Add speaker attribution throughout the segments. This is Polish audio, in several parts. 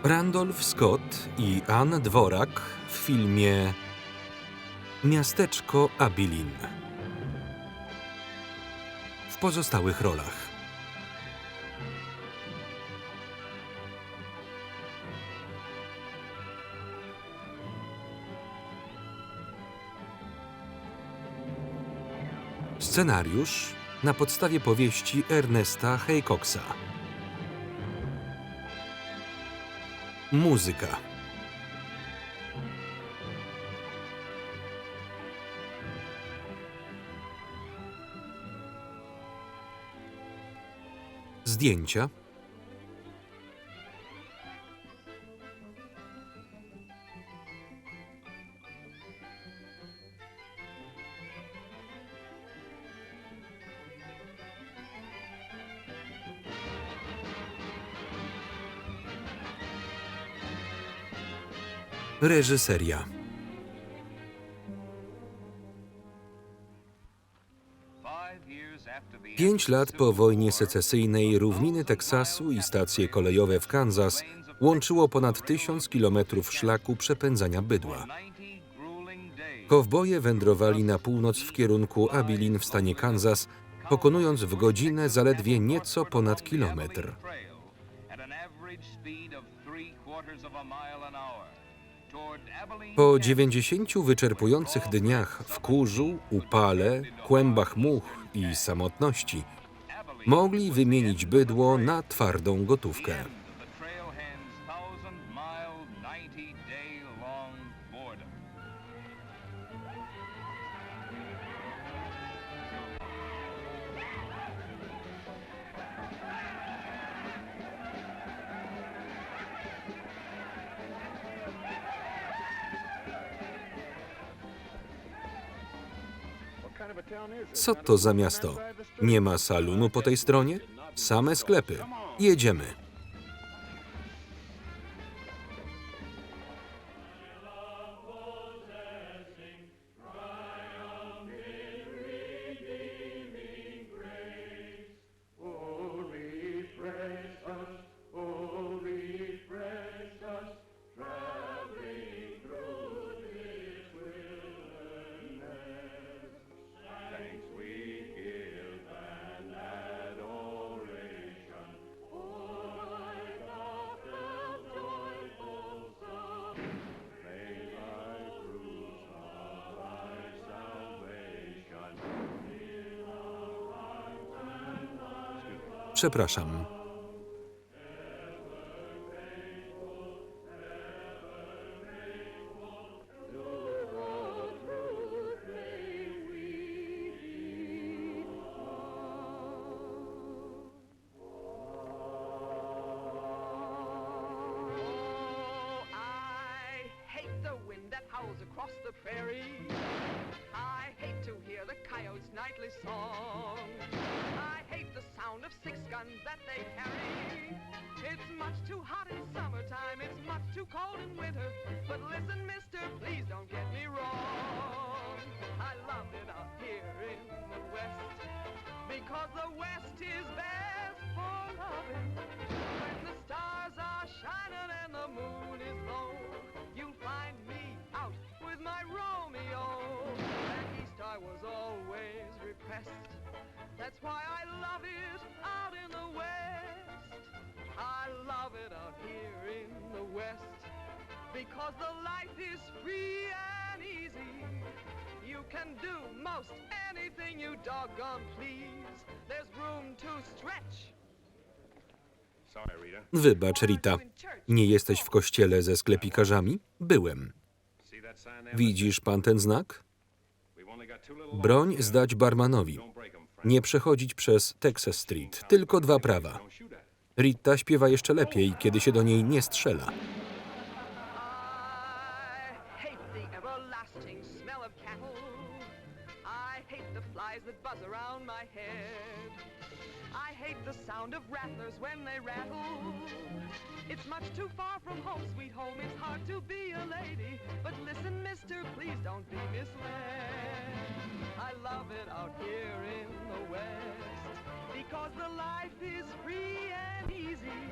Speaker 1: Randolph Scott i Ann Dvorak w filmie Miasteczko Abilene. W pozostałych rolach scenariusz na podstawie powieści Ernesta Haycoxa. Muzyka. Zdjęcia. Reżyseria. Pięć lat po wojnie secesyjnej równiny Teksasu i stacje kolejowe w Kansas łączyło ponad 1000 kilometrów szlaku przepędzania bydła. Kowboje wędrowali na północ w kierunku Abilene w stanie Kansas, pokonując w godzinę zaledwie nieco ponad kilometr. Po 90 wyczerpujących dniach w kurzu, upale, kłębach much i samotności mogli wymienić bydło na twardą gotówkę. Co to za miasto? Nie ma salonu po tej stronie? Same sklepy. Jedziemy. Przepraszam.
Speaker 2: That they carry. It's much too hot in summertime, it's much too cold in winter. But listen, mister, please don't get me wrong. I love it out here in the West, because the West is best for loving. When the stars are shining and the moon is low, you'll find me out with my Romeo. Back east I was always repressed. That's why I love it out in the West. I love it out here in the West, because the life is free and easy. You can do most anything you doggone please. There's room to stretch.
Speaker 1: Wybacz, Rita. Nie jesteś w kościele ze sklepikarzami? Byłem. Widzisz pan ten znak? Broń zdać barmanowi. Nie przechodzić przez Texas Street, tylko 2 prawa. Rita śpiewa jeszcze lepiej, kiedy się do niej nie strzela.
Speaker 2: It's much too far from home, sweet home. It's hard to be a lady. But listen, mister, please don't be misled. I love it out here in the West, because the life is free and easy.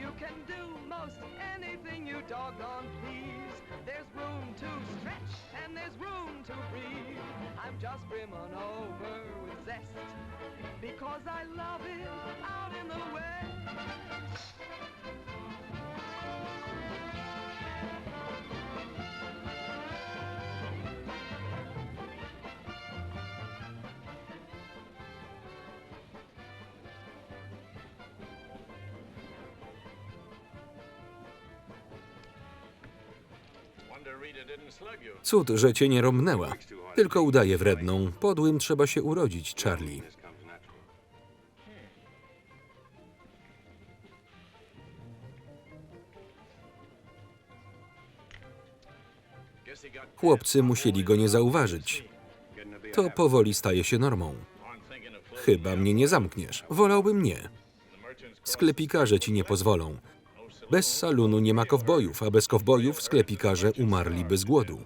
Speaker 2: You can do most anything you doggone please. There's room to stretch and there's room to breathe. I'm just brimming over with zest because I love it out in the West.
Speaker 1: Cud, że cię nie rąbnęła. Tylko udaje wredną. Podłym trzeba się urodzić, Charlie. Chłopcy musieli go nie zauważyć. To powoli staje się normą. Chyba mnie nie zamkniesz. Wolałbym nie. Sklepikarze ci nie pozwolą. Bez salonu nie ma kowbojów, a bez kowbojów sklepikarze umarliby z głodu.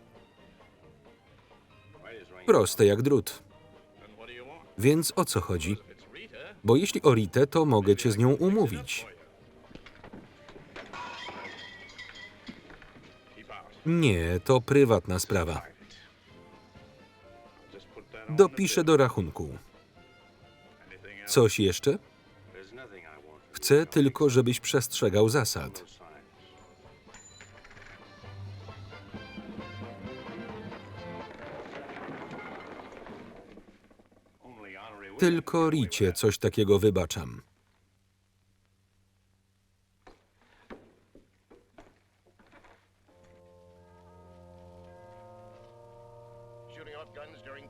Speaker 1: Proste jak drut. Więc o co chodzi? Bo jeśli o Ritę, to mogę cię z nią umówić. Nie, to prywatna sprawa. Dopiszę do rachunku. Coś jeszcze? Chcę tylko, żebyś przestrzegał zasad. Tylko Ricie coś takiego wybaczam.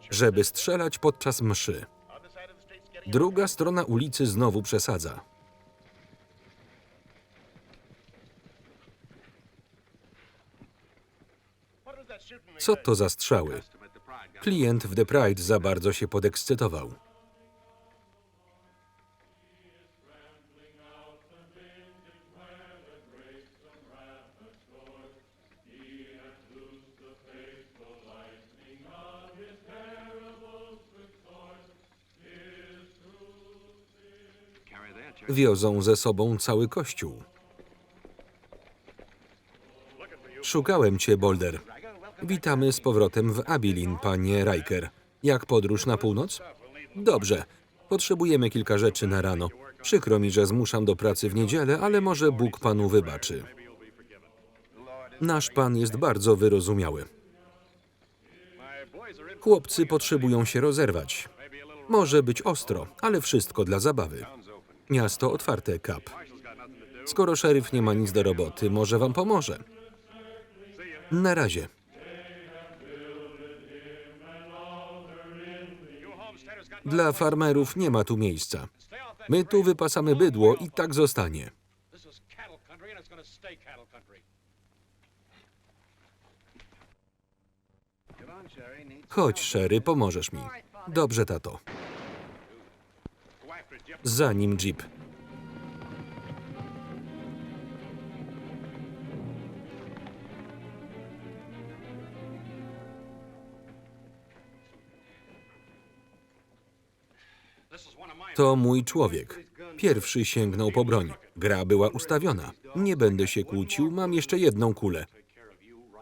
Speaker 1: Żeby strzelać podczas mszy. Druga strona ulicy znowu przesadza. Co to za strzały? Klient w The Pride za bardzo się podekscytował. Wiozą ze sobą cały kościół. Szukałem cię, Boulder. Witamy z powrotem w Abilene, panie Riker. Jak podróż na północ? Dobrze. Potrzebujemy kilka rzeczy na rano. Przykro mi, że zmuszam do pracy w niedzielę, ale może Bóg panu wybaczy. Nasz pan jest bardzo wyrozumiały. Chłopcy potrzebują się rozerwać. Może być ostro, ale wszystko dla zabawy. Miasto otwarte, Kap. Skoro szeryf nie ma nic do roboty, może wam pomoże. Na razie. Dla farmerów nie ma tu miejsca. My tu wypasamy bydło i tak zostanie. Chodź, Sherry, pomożesz mi. Dobrze, tato. Za nim jeep. To mój człowiek. Pierwszy sięgnął po broń. Gra była ustawiona. Nie będę się kłócił, mam jeszcze jedną kulę.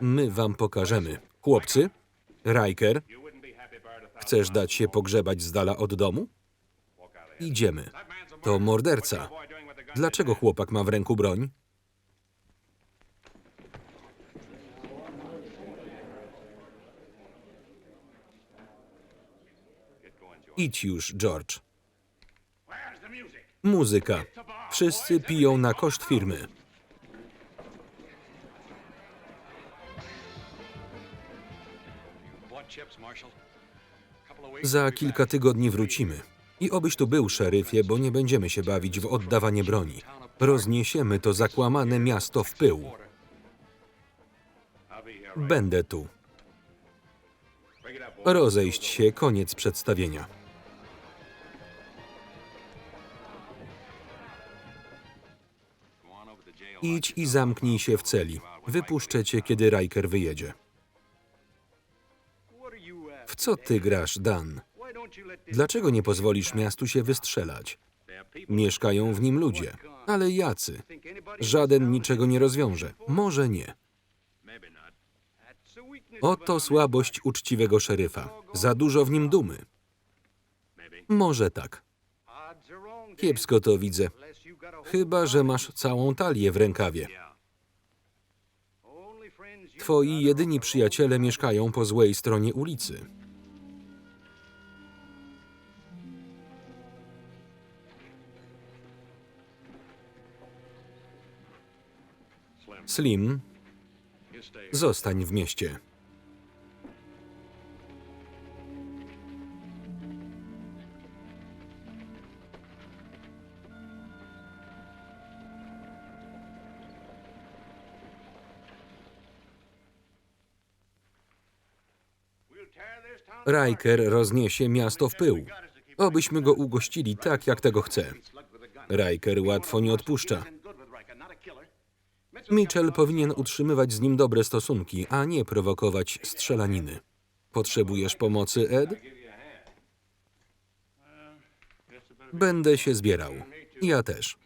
Speaker 1: My wam pokażemy. Chłopcy? Riker? Chcesz dać się pogrzebać z dala od domu? Idziemy. To morderca. Dlaczego chłopak ma w ręku broń? Idź już, George. Muzyka. Wszyscy piją na koszt firmy. Za kilka tygodni wrócimy. I obyś tu był, szeryfie, bo nie będziemy się bawić w oddawanie broni. Rozniesiemy to zakłamane miasto w pył. Będę tu. Rozejść się, koniec przedstawienia. Idź i zamknij się w celi. Wypuszczę cię, kiedy Riker wyjedzie. W co ty grasz, Dan? Dlaczego nie pozwolisz miastu się wystrzelać? Mieszkają w nim ludzie. Ale jacy? Żaden niczego nie rozwiąże. Może nie. Oto słabość uczciwego szeryfa. Za dużo w nim dumy. Może tak. Kiepsko to widzę. Chyba że masz całą talię w rękawie. Twoi jedyni przyjaciele mieszkają po złej stronie ulicy. Slim, zostań w mieście. Riker rozniesie miasto w pył. Obyśmy go ugościli tak, jak tego chce. Riker łatwo nie odpuszcza. Mitchell powinien utrzymywać z nim dobre stosunki, a nie prowokować strzelaniny. Potrzebujesz pomocy, Ed? Będę się zbierał. Ja też.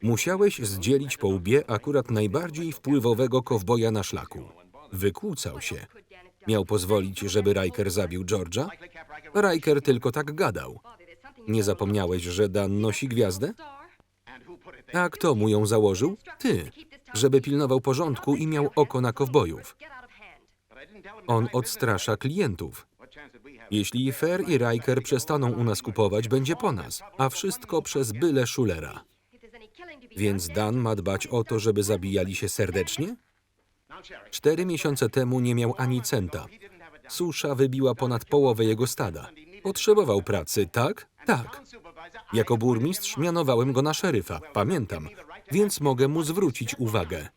Speaker 1: Musiałeś zdzielić po łbie akurat najbardziej wpływowego kowboja na szlaku. Wykłócał się. Miał pozwolić, żeby Riker zabił George'a? Riker tylko tak gadał. Nie zapomniałeś, że Dan nosi gwiazdę? A kto mu ją założył? Ty, żeby pilnował porządku i miał oko na kowbojów. On odstrasza klientów. Jeśli Fer i Riker przestaną u nas kupować, będzie po nas, a wszystko przez byle szulera. Więc Dan ma dbać o to, żeby zabijali się serdecznie? 4 miesiące temu nie miał ani centa. Susza wybiła ponad połowę jego stada. Potrzebował pracy, tak? Tak. Jako burmistrz mianowałem go na szeryfa, pamiętam, więc mogę mu zwrócić uwagę.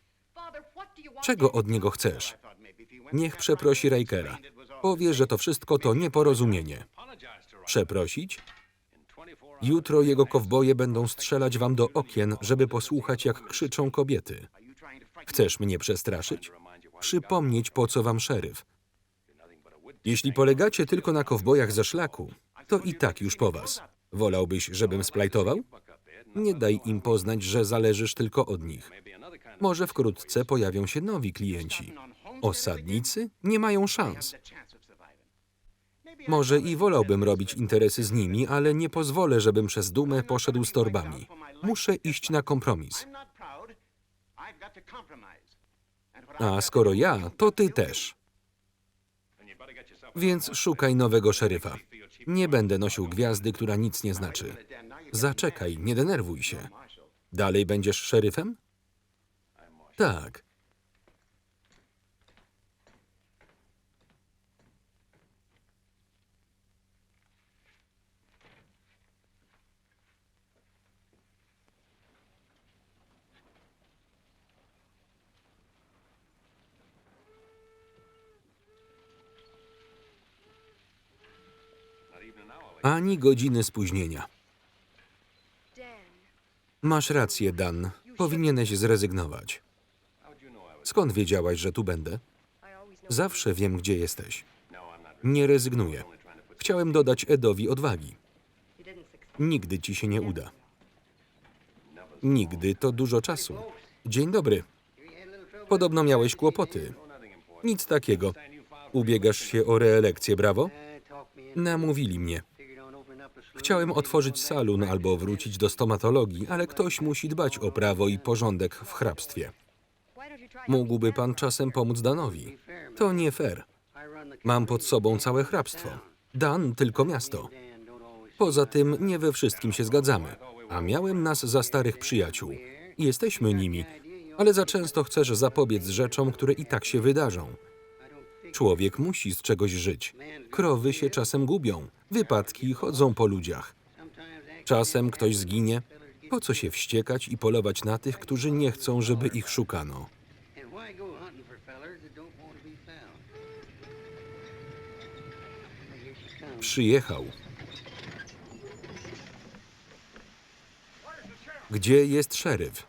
Speaker 1: Czego od niego chcesz? Niech przeprosi Rikera. Powie, że to wszystko to nieporozumienie. Przeprosić? Jutro jego kowboje będą strzelać wam do okien, żeby posłuchać, jak krzyczą kobiety. Chcesz mnie przestraszyć? Przypomnieć, po co wam szeryf. Jeśli polegacie tylko na kowbojach ze szlaku, to i tak już po was. Wolałbyś, żebym splajtował? Nie daj im poznać, że zależysz tylko od nich. Może wkrótce pojawią się nowi klienci. Osadnicy nie mają szans. Może i wolałbym robić interesy z nimi, ale nie pozwolę, żebym przez dumę poszedł z torbami. Muszę iść na kompromis. A skoro ja, to ty też. Więc szukaj nowego szeryfa. Nie będę nosił gwiazdy, która nic nie znaczy. Zaczekaj, nie denerwuj się. Dalej będziesz szeryfem? Tak. Ani godziny spóźnienia. Masz rację, Dan. Powinieneś zrezygnować. Skąd wiedziałaś, że tu będę? Zawsze wiem, gdzie jesteś. Nie rezygnuję. Chciałem dodać Edowi odwagi. Nigdy ci się nie uda. Nigdy to dużo czasu. Dzień dobry. Podobno miałeś kłopoty. Nic takiego. Ubiegasz się o reelekcję, brawo? Namówili mnie. Chciałem otworzyć salon albo wrócić do stomatologii, ale ktoś musi dbać o prawo i porządek w hrabstwie. Mógłby pan czasem pomóc Danowi? To nie fair. Mam pod sobą całe hrabstwo. Dan tylko miasto. Poza tym nie we wszystkim się zgadzamy. A miałem nas za starych przyjaciół. Jesteśmy nimi, ale za często chcesz zapobiec rzeczom, które i tak się wydarzą. Człowiek musi z czegoś żyć. Krowy się czasem gubią. Wypadki chodzą po ludziach. Czasem ktoś zginie. Po co się wściekać i polować na tych, którzy nie chcą, żeby ich szukano? Przyjechał. Gdzie jest szeryf?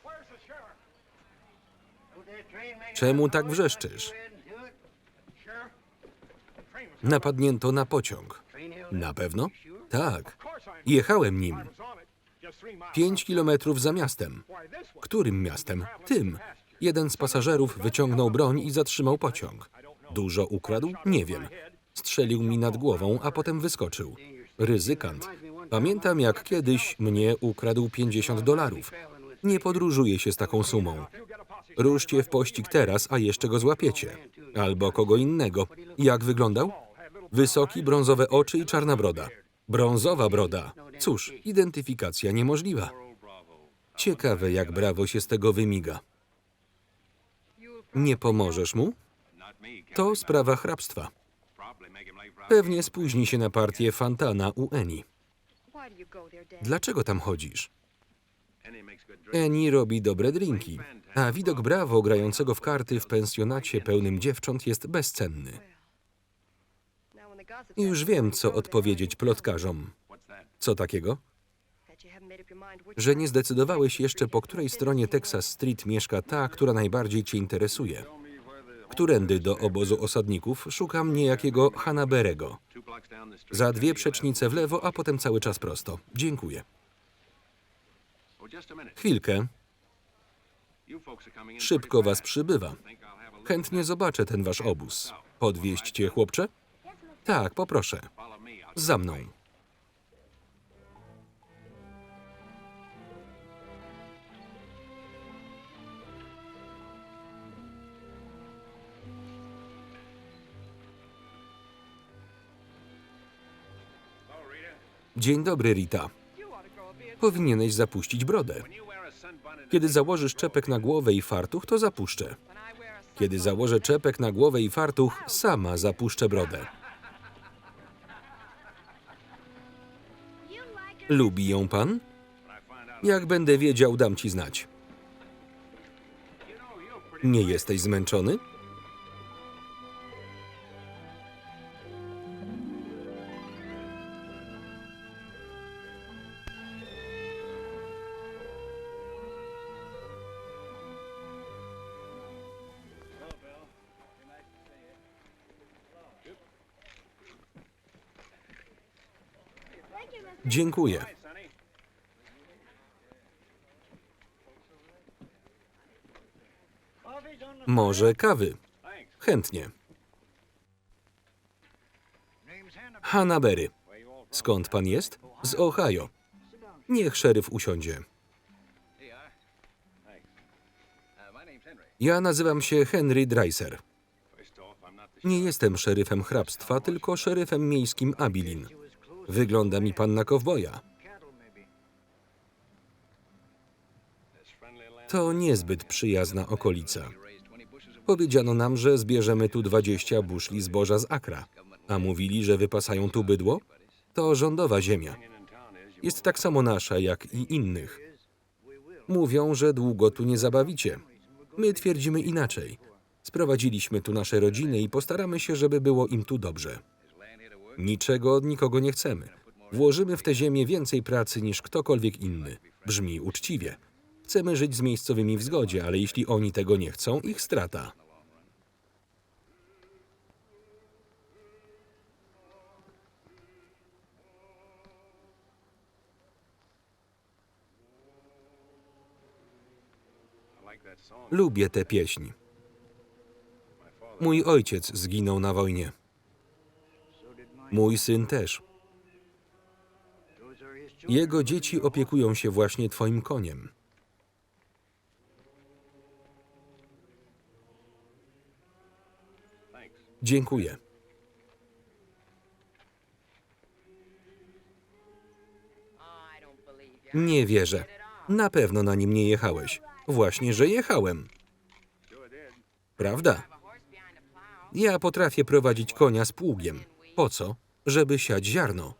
Speaker 1: Czemu tak wrzeszczysz? Napadnięto na pociąg. Na pewno? Tak, jechałem nim. 5 kilometrów za miastem. Którym miastem? Tym. Jeden z pasażerów wyciągnął broń i zatrzymał pociąg. Dużo ukradł? Nie wiem. Strzelił mi nad głową, a potem wyskoczył. Ryzykant. Pamiętam, jak kiedyś mnie ukradł $50. Nie podróżuję się z taką sumą. Ruszcie w pościg teraz, a jeszcze go złapiecie. Albo kogo innego. Jak wyglądał? Wysoki, brązowe oczy i czarna broda. Brązowa broda. Cóż, identyfikacja niemożliwa. Ciekawe, jak Brawo się z tego wymiga. Nie pomożesz mu? To sprawa hrabstwa. Pewnie spóźni się na partię Fantana u Eni. Dlaczego tam chodzisz? Eni robi dobre drinki, a widok Brawo grającego w karty w pensjonacie pełnym dziewcząt jest bezcenny. Już wiem, co odpowiedzieć plotkarzom. Co takiego? Że nie zdecydowałeś jeszcze, po której stronie Texas Street mieszka ta, która najbardziej cię interesuje. Którędy do obozu osadników szukam niejakiego Hanaberego. Za 2 przecznice w lewo, a potem cały czas prosto. Dziękuję. Chwilkę. Szybko was przybywa. Chętnie zobaczę ten wasz obóz. Podwieźć cię, chłopcze? Tak, poproszę. Za mną. Dzień dobry, Rita. Powinieneś zapuścić brodę. Kiedy założysz czepek na głowę i fartuch, to zapuszczę. Kiedy założę czepek na głowę i fartuch, sama zapuszczę brodę. Lubi ją pan? Jak będę wiedział, dam ci znać. Nie jesteś zmęczony? Dziękuję. Może kawy? Chętnie. Hanabery. Skąd pan jest? Z Ohio. Niech szeryf usiądzie. Ja nazywam się Henry Dreiser. Nie jestem szeryfem hrabstwa, tylko szeryfem miejskim Abilene. Wygląda mi pan na kowboja. To niezbyt przyjazna okolica. Powiedziano nam, że zbierzemy tu 20 buszli zboża z Akra, a mówili, że wypasają tu bydło? To rządowa ziemia. Jest tak samo nasza, jak i innych. Mówią, że długo tu nie zabawicie. My twierdzimy inaczej. Sprowadziliśmy tu nasze rodziny i postaramy się, żeby było im tu dobrze. Niczego od nikogo nie chcemy. Włożymy w tę ziemię więcej pracy niż ktokolwiek inny. Brzmi uczciwie. Chcemy żyć z miejscowymi w zgodzie, ale jeśli oni tego nie chcą, ich strata. Lubię tę pieśń. Mój ojciec zginął na wojnie. Mój syn też. Jego dzieci opiekują się właśnie twoim koniem. Dziękuję. Nie wierzę. Na pewno na nim nie jechałeś. Właśnie, że jechałem. Prawda? Ja potrafię prowadzić konia z pługiem. Po co? Żeby siać ziarno.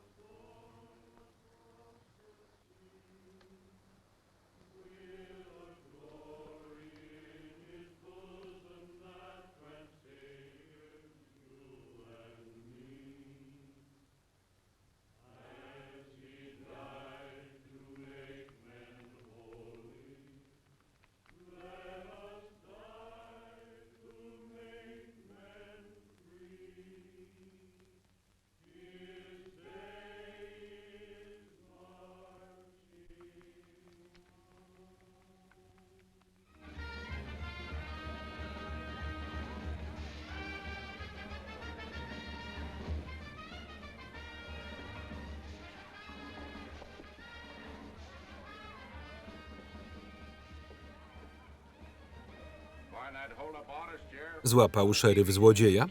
Speaker 1: Złapał szeryf złodzieja?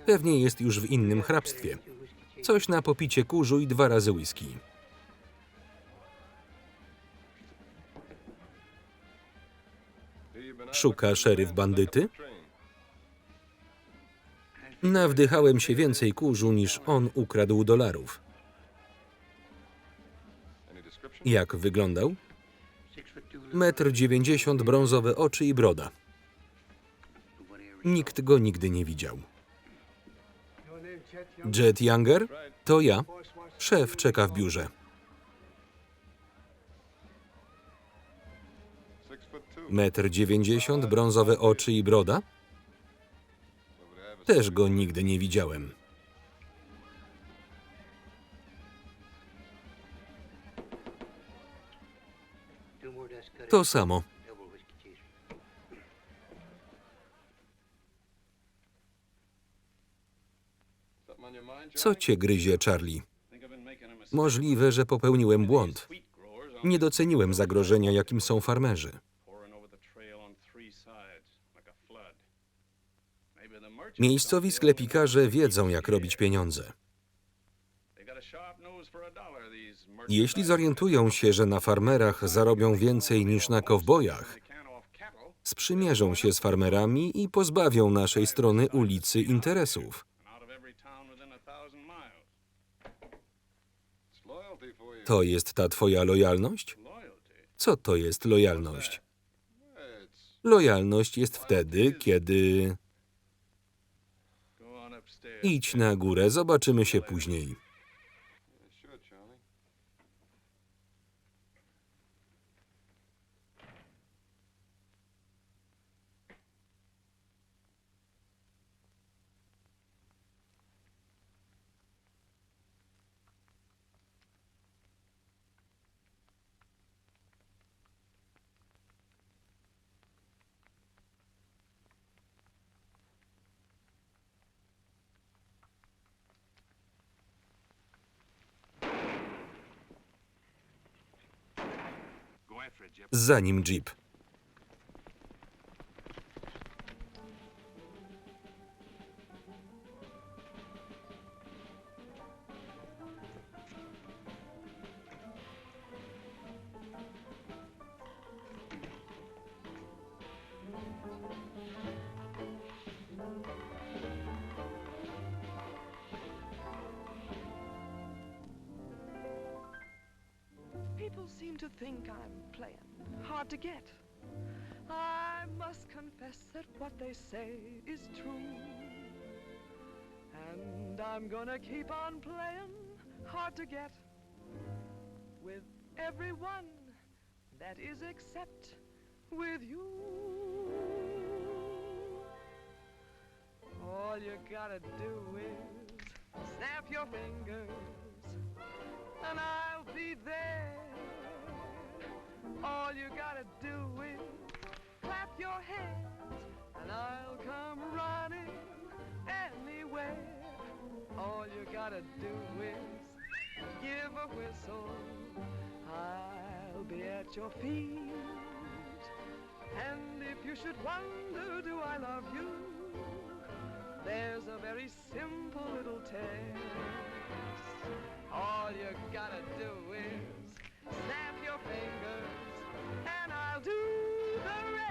Speaker 1: Pewnie jest już w innym hrabstwie. Coś na popicie kurzu i 2 razy whisky. Szuka szeryf bandyty? Nawdychałem się więcej kurzu niż on ukradł dolarów. Jak wyglądał? 1,90 m, brązowe oczy i broda. Nikt go nigdy nie widział. Jet Younger? To ja. Szef czeka w biurze. 1,90 m, brązowe oczy i broda? Też go nigdy nie widziałem. To samo. Co cię gryzie, Charlie? Możliwe, że popełniłem błąd. Nie doceniłem zagrożenia, jakim są farmerzy. Miejscowi sklepikarze wiedzą, jak robić pieniądze. Jeśli zorientują się, że na farmerach zarobią więcej niż na kowbojach, sprzymierzą się z farmerami i pozbawią naszej strony ulicy interesów. To jest ta twoja lojalność? Co to jest lojalność? Lojalność jest wtedy, kiedy... Idź na górę, zobaczymy się później. Za nim jeep.
Speaker 2: People seem to think I'm playing hard to get. I must confess that what they say is true. And I'm gonna keep on playing hard to get with everyone, that is except with you. All you gotta do is snap your fingers and I'll be there. All you gotta do is clap your hands and I'll come running anywhere. All you gotta do is give a whistle. I'll be at your feet. And if you should wonder, do I love you? There's a very simple little test. All you gotta do is snap your fingers and I'll do the rest.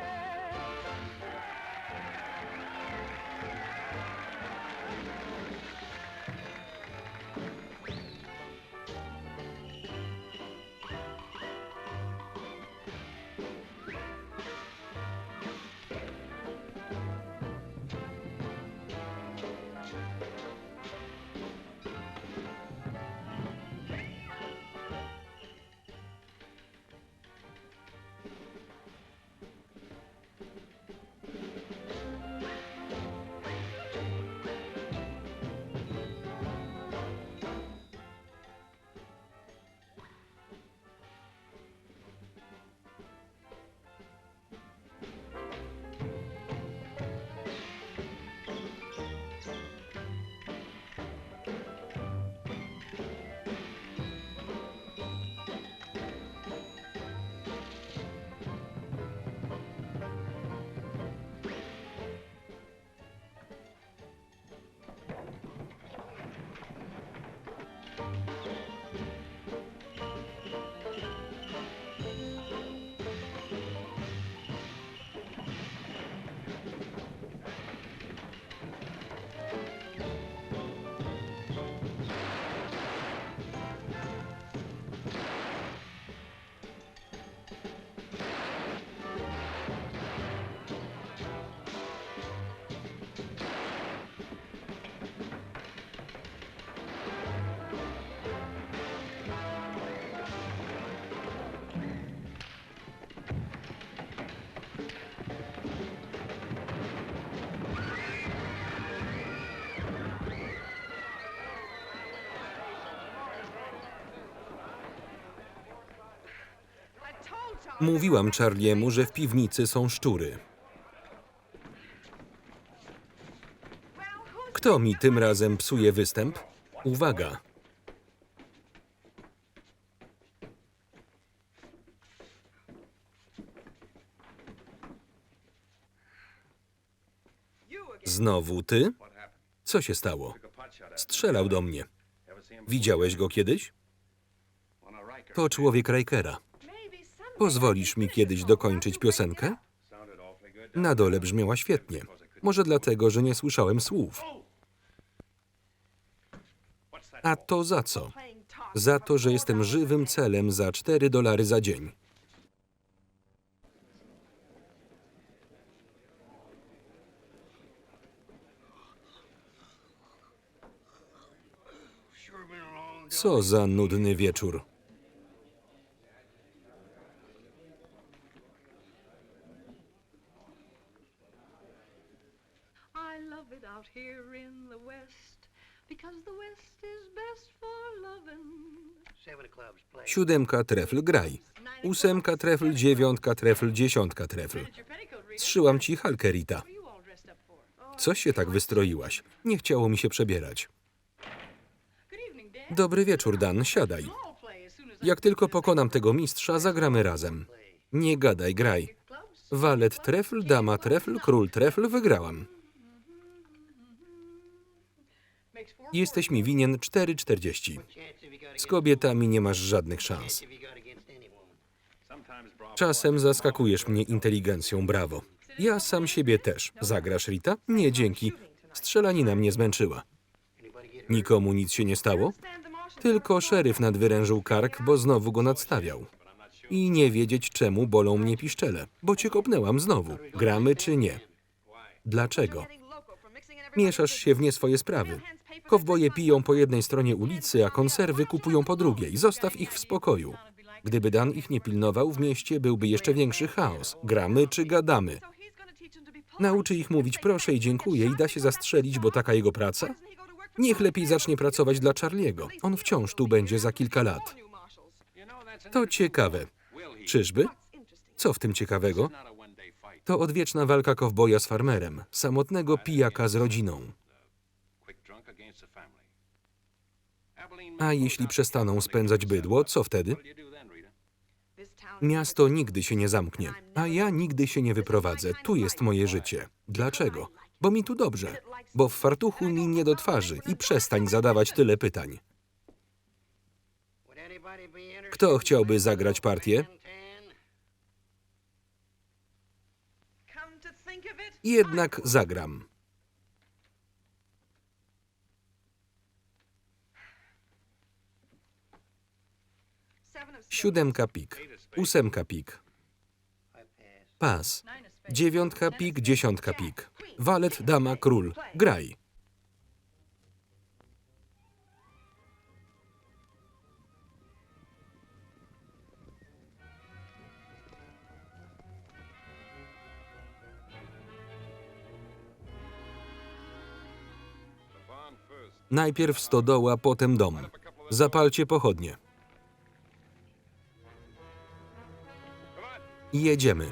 Speaker 1: Mówiłam Charliemu, że w piwnicy są szczury. Kto mi tym razem psuje występ? Uwaga! Znowu ty? Co się stało? Strzelał do mnie. Widziałeś go kiedyś? To człowiek Rikera. Pozwolisz mi kiedyś dokończyć piosenkę? Na dole brzmiała świetnie. Może dlatego, że nie słyszałem słów. A to za co? Za to, że jestem żywym celem za $4 za dzień. Co za nudny wieczór.
Speaker 2: I love it out here in the West because the West is best for loving.
Speaker 1: 7 trefl graj. 8 trefl, 9 trefl, 10 trefl. Zszyłam ci halkę, Rita. Co się tak wystroiłaś? Nie chciało mi się przebierać. Dobry wieczór, Dan, siadaj. Jak tylko pokonam tego mistrza, zagramy razem. Nie gadaj, graj. Walet trefl, dama trefl, król trefl, wygrałam. Jesteś mi winien 4,40. Z kobietami nie masz żadnych szans. Czasem zaskakujesz mnie inteligencją, brawo. Ja sam siebie też. Zagrasz, Rita? Nie, dzięki. Strzelanina mnie zmęczyła. Nikomu nic się nie stało? Tylko szeryf nadwyrężył kark, bo znowu go nadstawiał. I nie wiedzieć, czemu bolą mnie piszczele, bo cię kopnęłam znowu. Gramy czy nie? Dlaczego? Mieszasz się w nie swoje sprawy. Kowboje piją po jednej stronie ulicy, a konserwy kupują po drugiej. Zostaw ich w spokoju. Gdyby Dan ich nie pilnował, w mieście byłby jeszcze większy chaos. Gramy czy gadamy? Nauczy ich mówić proszę i dziękuję i da się zastrzelić, bo taka jego praca? Niech lepiej zacznie pracować dla Charliego. On wciąż tu będzie za kilka lat. To ciekawe. Czyżby? Co w tym ciekawego? To odwieczna walka kowboja z farmerem, samotnego pijaka z rodziną. A jeśli przestaną spędzać bydło, co wtedy? Miasto nigdy się nie zamknie, a ja nigdy się nie wyprowadzę. Tu jest moje życie. Dlaczego? Bo mi tu dobrze. Bo w fartuchu mi nie do twarzy i przestań zadawać tyle pytań. Kto chciałby zagrać partię? Jednak zagram. 7 pik, 8 pik. Pas. 9 pik, 10 pik. Walet, dama, król. Graj. Najpierw stodoła, potem dom. Zapalcie pochodnie. Jedziemy.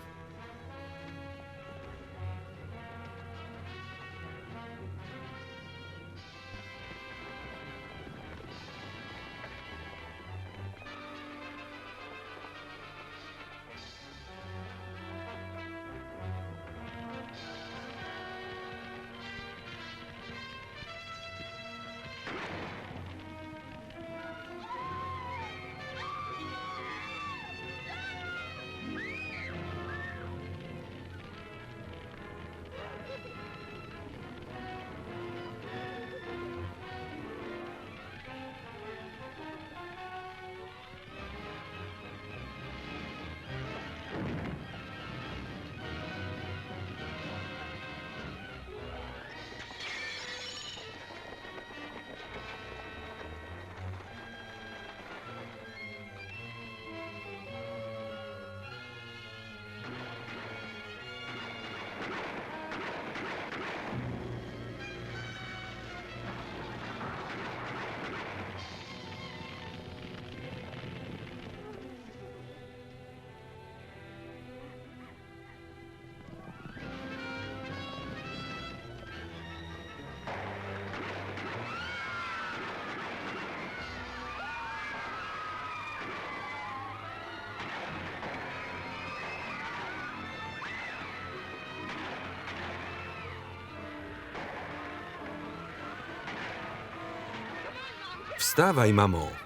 Speaker 1: Wstawaj, mamo.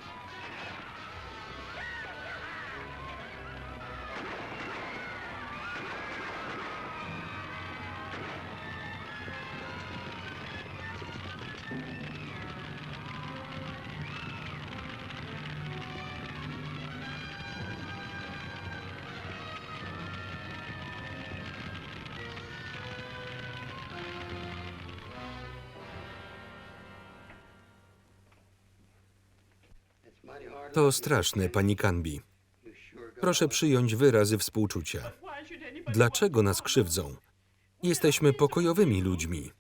Speaker 1: To straszne, pani Canby. Proszę przyjąć wyrazy współczucia. Dlaczego nas krzywdzą? Jesteśmy pokojowymi ludźmi.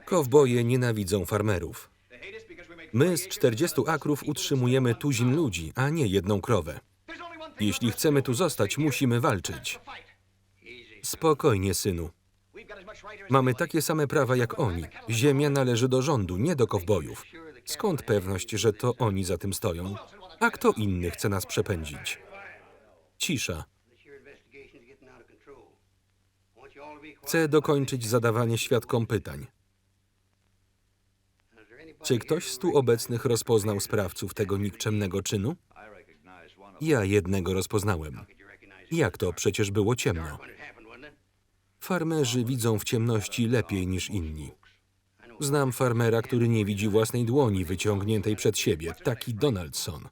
Speaker 1: Kowboje nienawidzą farmerów. My z 40 akrów utrzymujemy tuzin ludzi, a nie jedną krowę. Jeśli chcemy tu zostać, musimy walczyć. Spokojnie, synu. Mamy takie same prawa jak oni. Ziemia należy do rządu, nie do kowbojów. Skąd pewność, że to oni za tym stoją? A kto inny chce nas przepędzić? Cisza. Chcę dokończyć zadawanie świadkom pytań. Czy ktoś z tu obecnych rozpoznał sprawców tego nikczemnego czynu? Ja jednego rozpoznałem. Jak to? Przecież było ciemno. Farmerzy widzą w ciemności lepiej niż inni. Znam farmera, który nie widzi własnej dłoni wyciągniętej przed siebie. Taki Donaldson.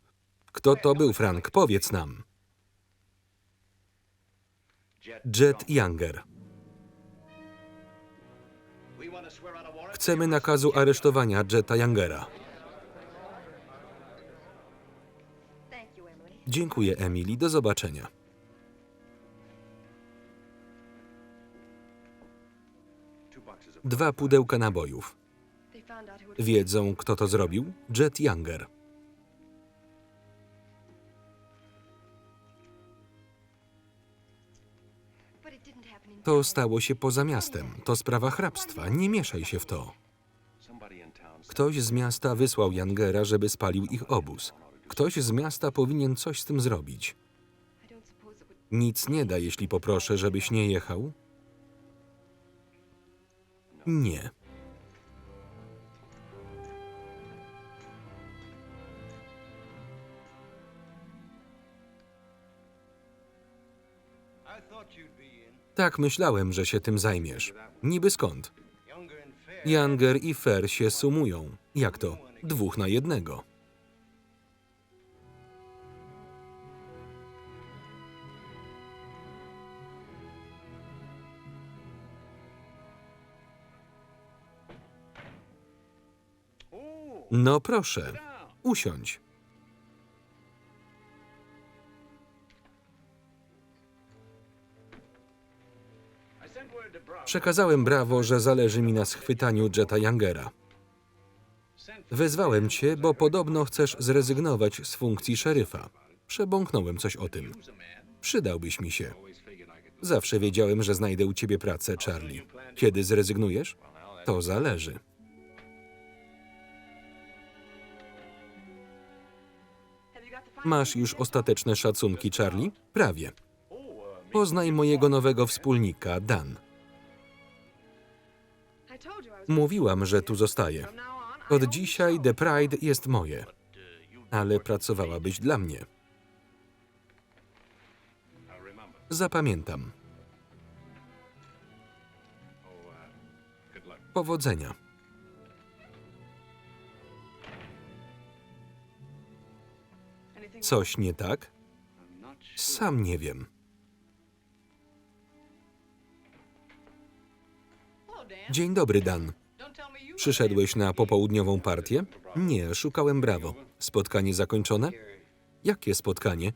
Speaker 1: Kto to był, Frank? Powiedz nam. Jet Younger. Chcemy nakazu aresztowania Jeta Youngera. Dziękuję, Emily. Do zobaczenia. Dwa pudełka nabojów. Wiedzą, kto to zrobił? Jet Younger. To stało się poza miastem. To sprawa hrabstwa. Nie mieszaj się w to. Ktoś z miasta wysłał Youngera, żeby spalił ich obóz. Ktoś z miasta powinien coś z tym zrobić. Nic nie da, jeśli poproszę, żebyś nie jechał? Nie. Tak myślałem, że się tym zajmiesz. Niby skąd? Younger i Fair się sumują. Jak to? 2 na 1. No proszę, usiądź. Przekazałem Brawo, że zależy mi na schwytaniu Jeta Youngera. Wezwałem cię, bo podobno chcesz zrezygnować z funkcji szeryfa. Przebąknąłem coś o tym. Przydałbyś mi się. Zawsze wiedziałem, że znajdę u ciebie pracę, Charlie. Kiedy zrezygnujesz? To zależy. Masz już ostateczne szacunki, Charlie? Prawie. Poznaj mojego nowego wspólnika, Dan. Mówiłam, że tu zostaję. Od dzisiaj The Pride jest moje. Ale pracowałabyś dla mnie. Zapamiętam. Powodzenia. Coś nie tak? Sam nie wiem. Dzień dobry, Dan. Przyszedłeś na popołudniową partię? Nie, szukałem Brawo. Spotkanie zakończone? Jakie spotkanie?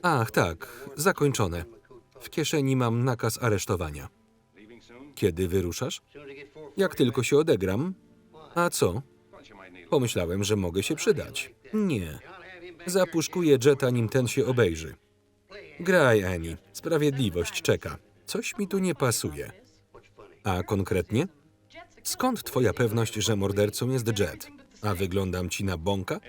Speaker 1: Ach, tak, zakończone. W kieszeni mam nakaz aresztowania. Kiedy wyruszasz? Jak tylko się odegram. A co? Pomyślałem, że mogę się przydać. Nie. Zapuszkuję Jeta, nim ten się obejrzy. Graj, Annie. Sprawiedliwość czeka. Coś mi tu nie pasuje. A konkretnie? Skąd twoja pewność, że mordercą jest Jet? A wyglądam ci na bąka?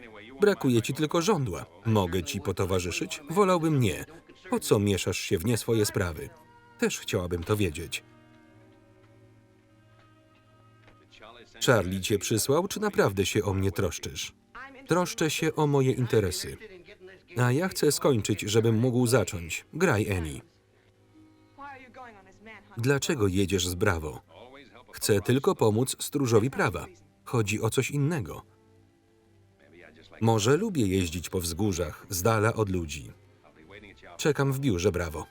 Speaker 1: Brakuje ci tylko żądła. Mogę ci potowarzyszyć? Wolałbym nie. Po co mieszasz się w nie swoje sprawy? Też chciałabym to wiedzieć. Charlie cię przysłał, czy naprawdę się o mnie troszczysz? Troszczę się o moje interesy. A ja chcę skończyć, żebym mógł zacząć. Graj, Annie. Dlaczego jedziesz z Bravo? Chcę tylko pomóc stróżowi prawa. Chodzi o coś innego. Może lubię jeździć po wzgórzach, z dala od ludzi. Czekam w biurze, Bravo.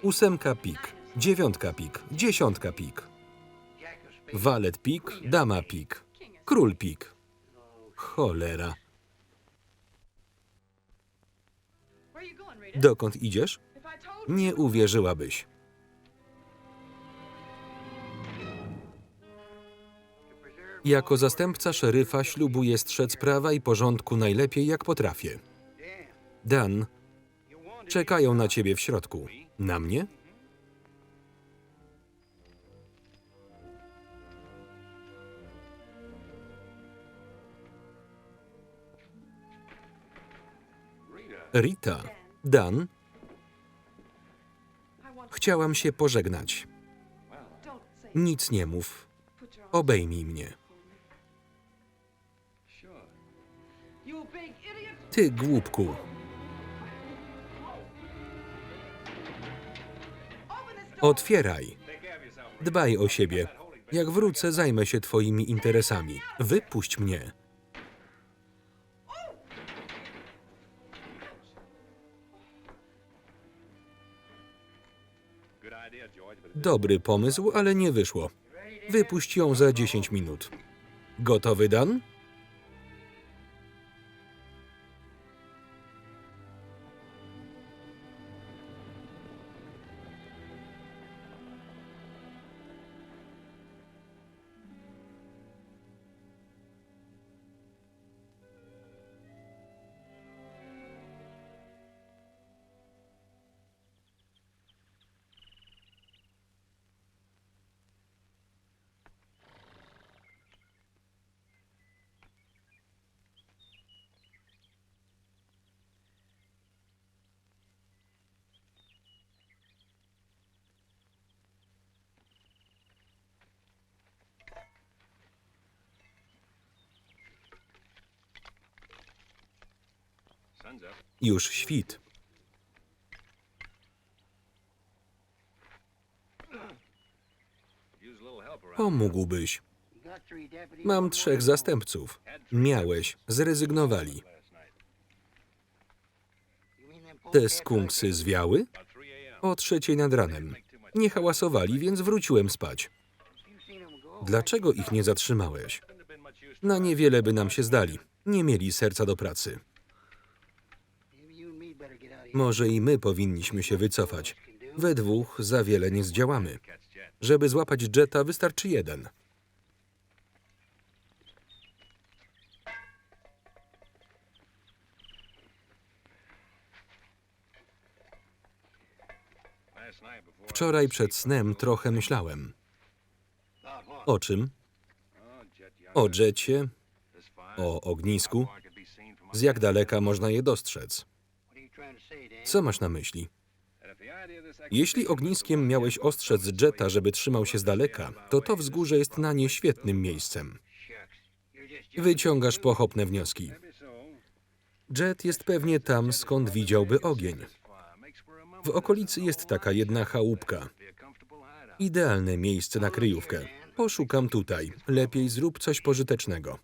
Speaker 1: 8 pik, 9 pik, 10 pik. Walet pik, dama pik, król pik. Cholera. Dokąd idziesz? Nie uwierzyłabyś. Jako zastępca szeryfa ślubuję strzec prawa i porządku najlepiej, jak potrafię. Dan, czekają na ciebie w środku. Na mnie? Rita, Dan, chciałam się pożegnać. Nic nie mów. Obejmij mnie. Ty głupku. Otwieraj. Dbaj o siebie. Jak wrócę, zajmę się twoimi interesami. Wypuść mnie. Dobry pomysł, ale nie wyszło. Wypuść ją za 10 minut. Gotowy, Dan? Już świt. Pomógłbyś. Mam 3 zastępców. Miałeś. Zrezygnowali. Te skunksy zwiały? O 3:00 nad ranem. Nie hałasowali, więc wróciłem spać. Dlaczego ich nie zatrzymałeś? Na niewiele by nam się zdali. Nie mieli serca do pracy. Może i my powinniśmy się wycofać. We dwóch za wiele nie zdziałamy. Żeby złapać Jetta, wystarczy 1. Wczoraj przed snem trochę myślałem. O czym? O Jetcie, o ognisku. Z jak daleka można je dostrzec? Co masz na myśli? Jeśli ogniskiem miałeś ostrzec Jetta, żeby trzymał się z daleka, to wzgórze jest na nie świetnym miejscem. Wyciągasz pochopne wnioski. Jet jest pewnie tam, skąd widziałby ogień. W okolicy jest taka jedna chałupka. Idealne miejsce na kryjówkę. Poszukam tutaj. Lepiej zrób coś pożytecznego.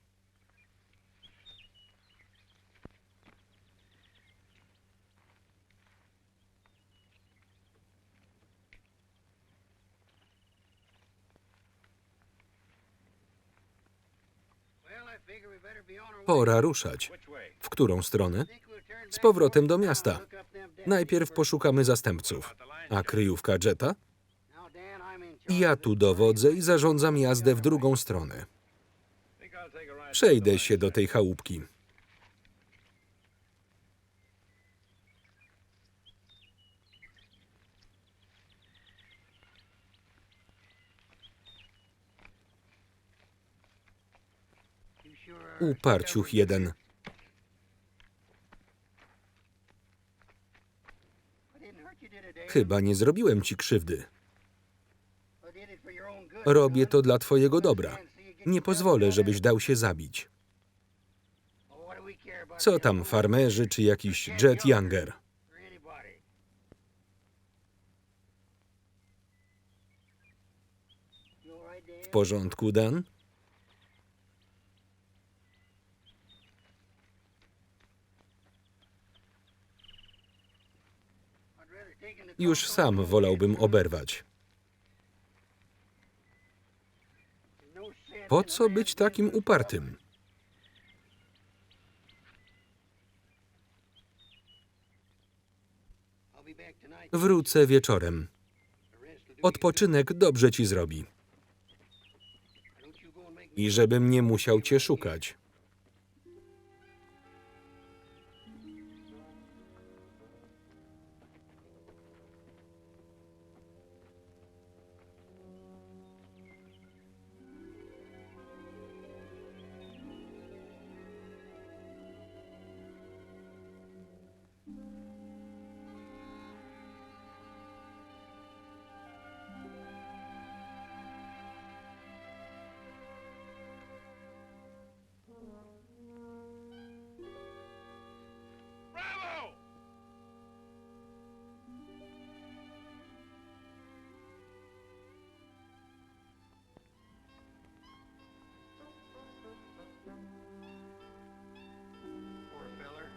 Speaker 1: Pora ruszać. W którą stronę? Z powrotem do miasta. Najpierw poszukamy zastępców. A kryjówka Jetta? Ja tu dowodzę i zarządzam jazdę w drugą stronę. Przejdę się do tej chałupki. Uparciuch jeden. Chyba nie zrobiłem ci krzywdy. Robię to dla twojego dobra. Nie pozwolę, żebyś dał się zabić. Co tam farmerzy czy jakiś Jet Younger? W porządku, Dan? Już sam wolałbym oberwać. Po co być takim upartym? Wrócę wieczorem. Odpoczynek dobrze ci zrobi. I żebym nie musiał cię szukać.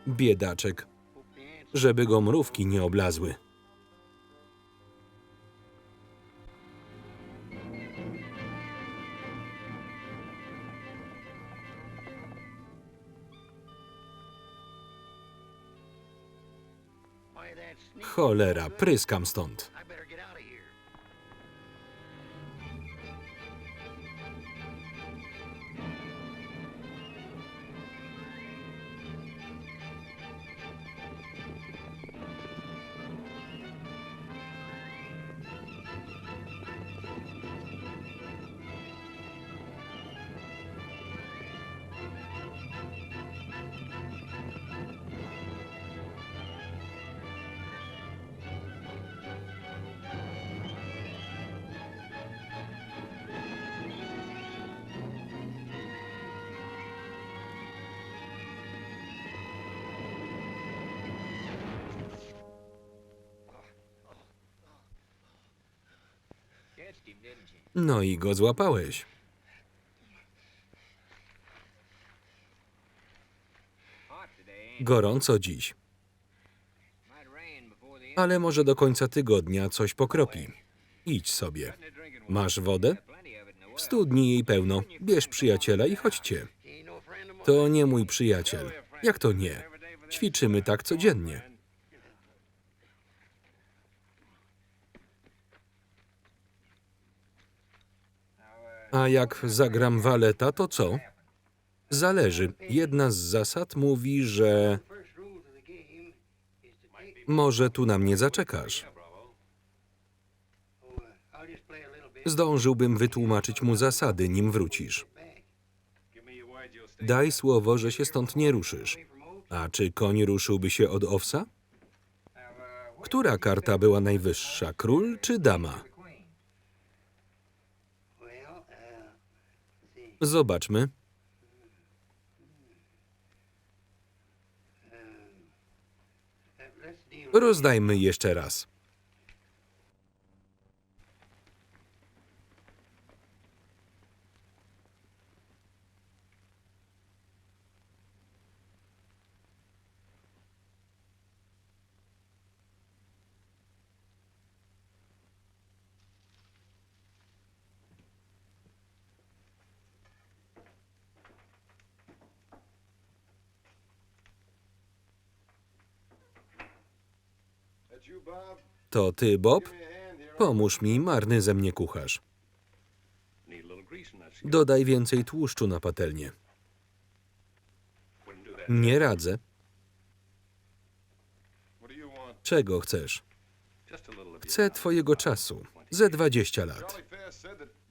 Speaker 1: Biedaczek. Żeby go mrówki nie oblazły. Cholera, pryskam stąd. No i go złapałeś. Gorąco dziś. Ale może do końca tygodnia coś pokropi. Idź sobie. Masz wodę? W studni jej pełno. Bierz przyjaciela i chodźcie. To nie mój przyjaciel. Jak to nie? Ćwiczymy tak codziennie. A jak zagram waleta, to co? Zależy. Jedna z zasad mówi, że może tu na mnie zaczekasz. Zdążyłbym wytłumaczyć mu zasady, nim wrócisz. Daj słowo, że się stąd nie ruszysz. A czy koń ruszyłby się od owsa? Która karta była najwyższa, król czy dama? Zobaczmy. Rozdajmy jeszcze raz. To ty, Bob? Pomóż mi, marny ze mnie kucharz. Dodaj więcej tłuszczu na patelnię. Nie radzę. Czego chcesz? Chcę twojego czasu. Ze 20 lat.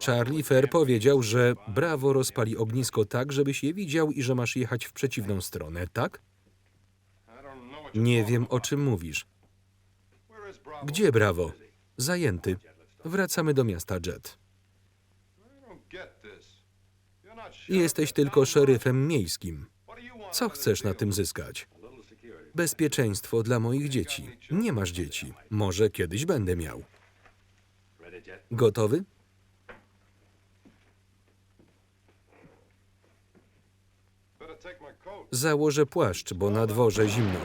Speaker 1: Charlie Fair powiedział, że Bravo rozpali ognisko tak, żebyś je widział i że masz jechać w przeciwną stronę, tak? Nie wiem, o czym mówisz. Gdzie Bravo? Zajęty. Wracamy do miasta Jet. Jesteś tylko szeryfem miejskim. Co chcesz na tym zyskać? Bezpieczeństwo dla moich dzieci. Nie masz dzieci. Może kiedyś będę miał. Gotowy? Założę płaszcz, bo na dworze zimno.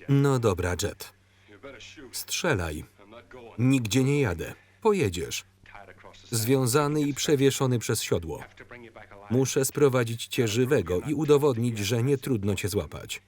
Speaker 1: No dobra, Jet. Strzelaj. Nigdzie nie jadę. Pojedziesz. Związany i przewieszony przez siodło. Muszę sprowadzić cię żywego i udowodnić, że nie trudno cię złapać.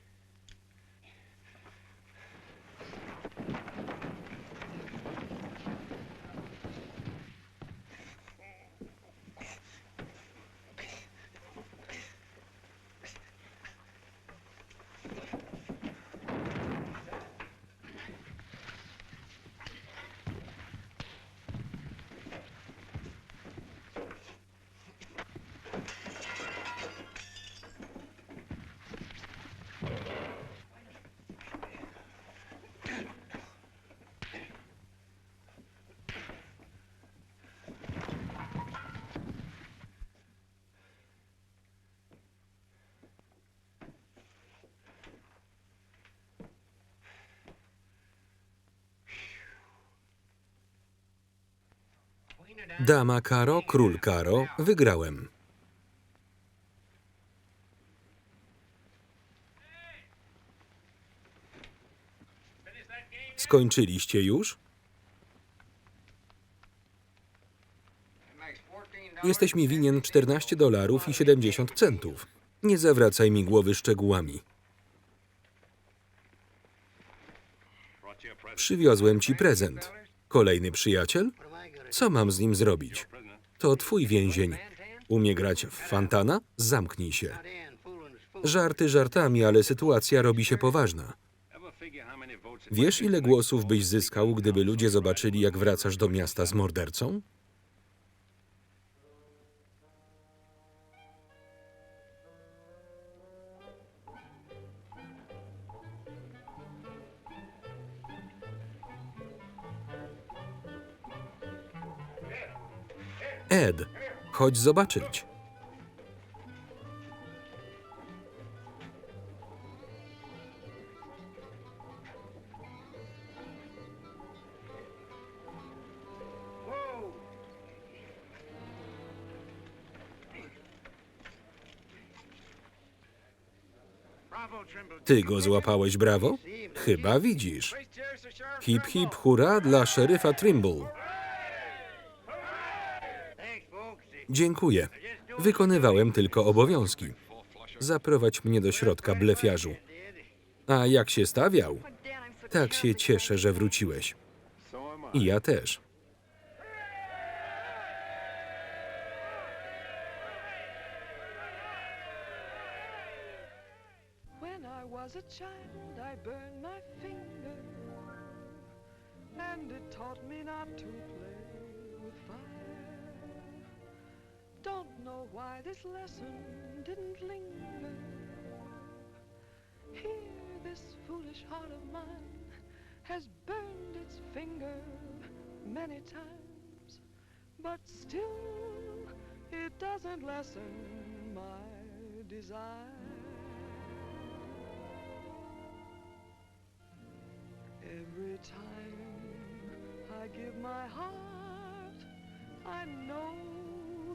Speaker 1: Dama Karo, król Karo, wygrałem. Skończyliście już? Jesteś mi winien $14.70. Nie zawracaj mi głowy szczegółami. Przywiozłem ci prezent. Kolejny przyjaciel? Co mam z nim zrobić? To twój więzień. Umie grać w fantana? Zamknij się. Żarty żartami, ale sytuacja robi się poważna. Wiesz, ile głosów byś zyskał, gdyby ludzie zobaczyli, jak wracasz do miasta z mordercą? Ed, chodź zobaczyć. Ty go złapałeś, brawo? Chyba widzisz. Hip hip hurra dla szeryfa Trimble. Dziękuję. Wykonywałem tylko obowiązki. Zaprowadź mnie do środka, blefiarzu. A jak się stawiał? Tak się cieszę, że wróciłeś. I ja też.
Speaker 2: When I was a child, I burned my finger, and it taught me not to play with fire. Don't know why this lesson didn't linger. Here, this foolish heart of mine has burned its finger many times, but still it doesn't lessen my desire. Every time I give my heart, I know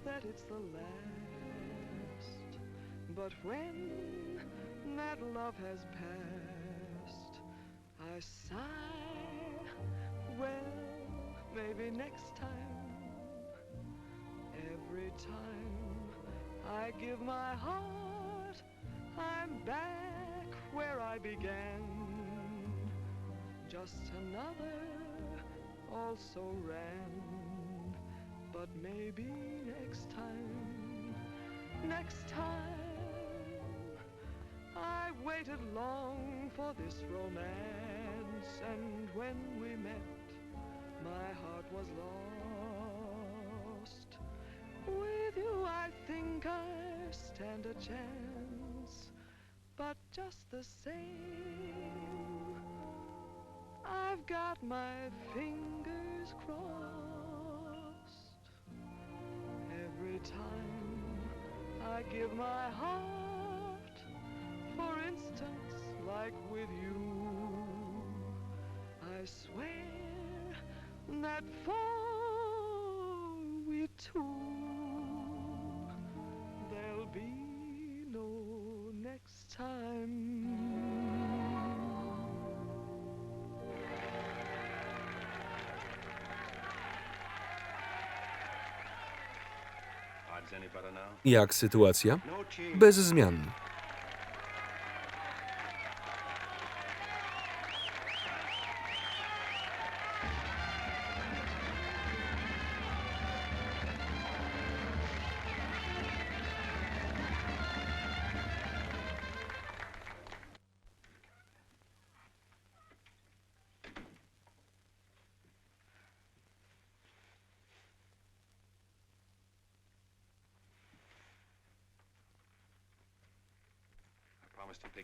Speaker 2: that it's the last. But when that love has passed, I sigh, well, maybe next time. Every time I give my heart, I'm back where I began. Just another also ran. But maybe next time, I waited long for this romance, and when we met, my heart was lost. With you I think I stand a chance, but just the same, I've got my fingers crossed. Every time I give my heart, for instance, like with you, I swear that for we two, there'll be no next time.
Speaker 1: Jak sytuacja? Bez zmian.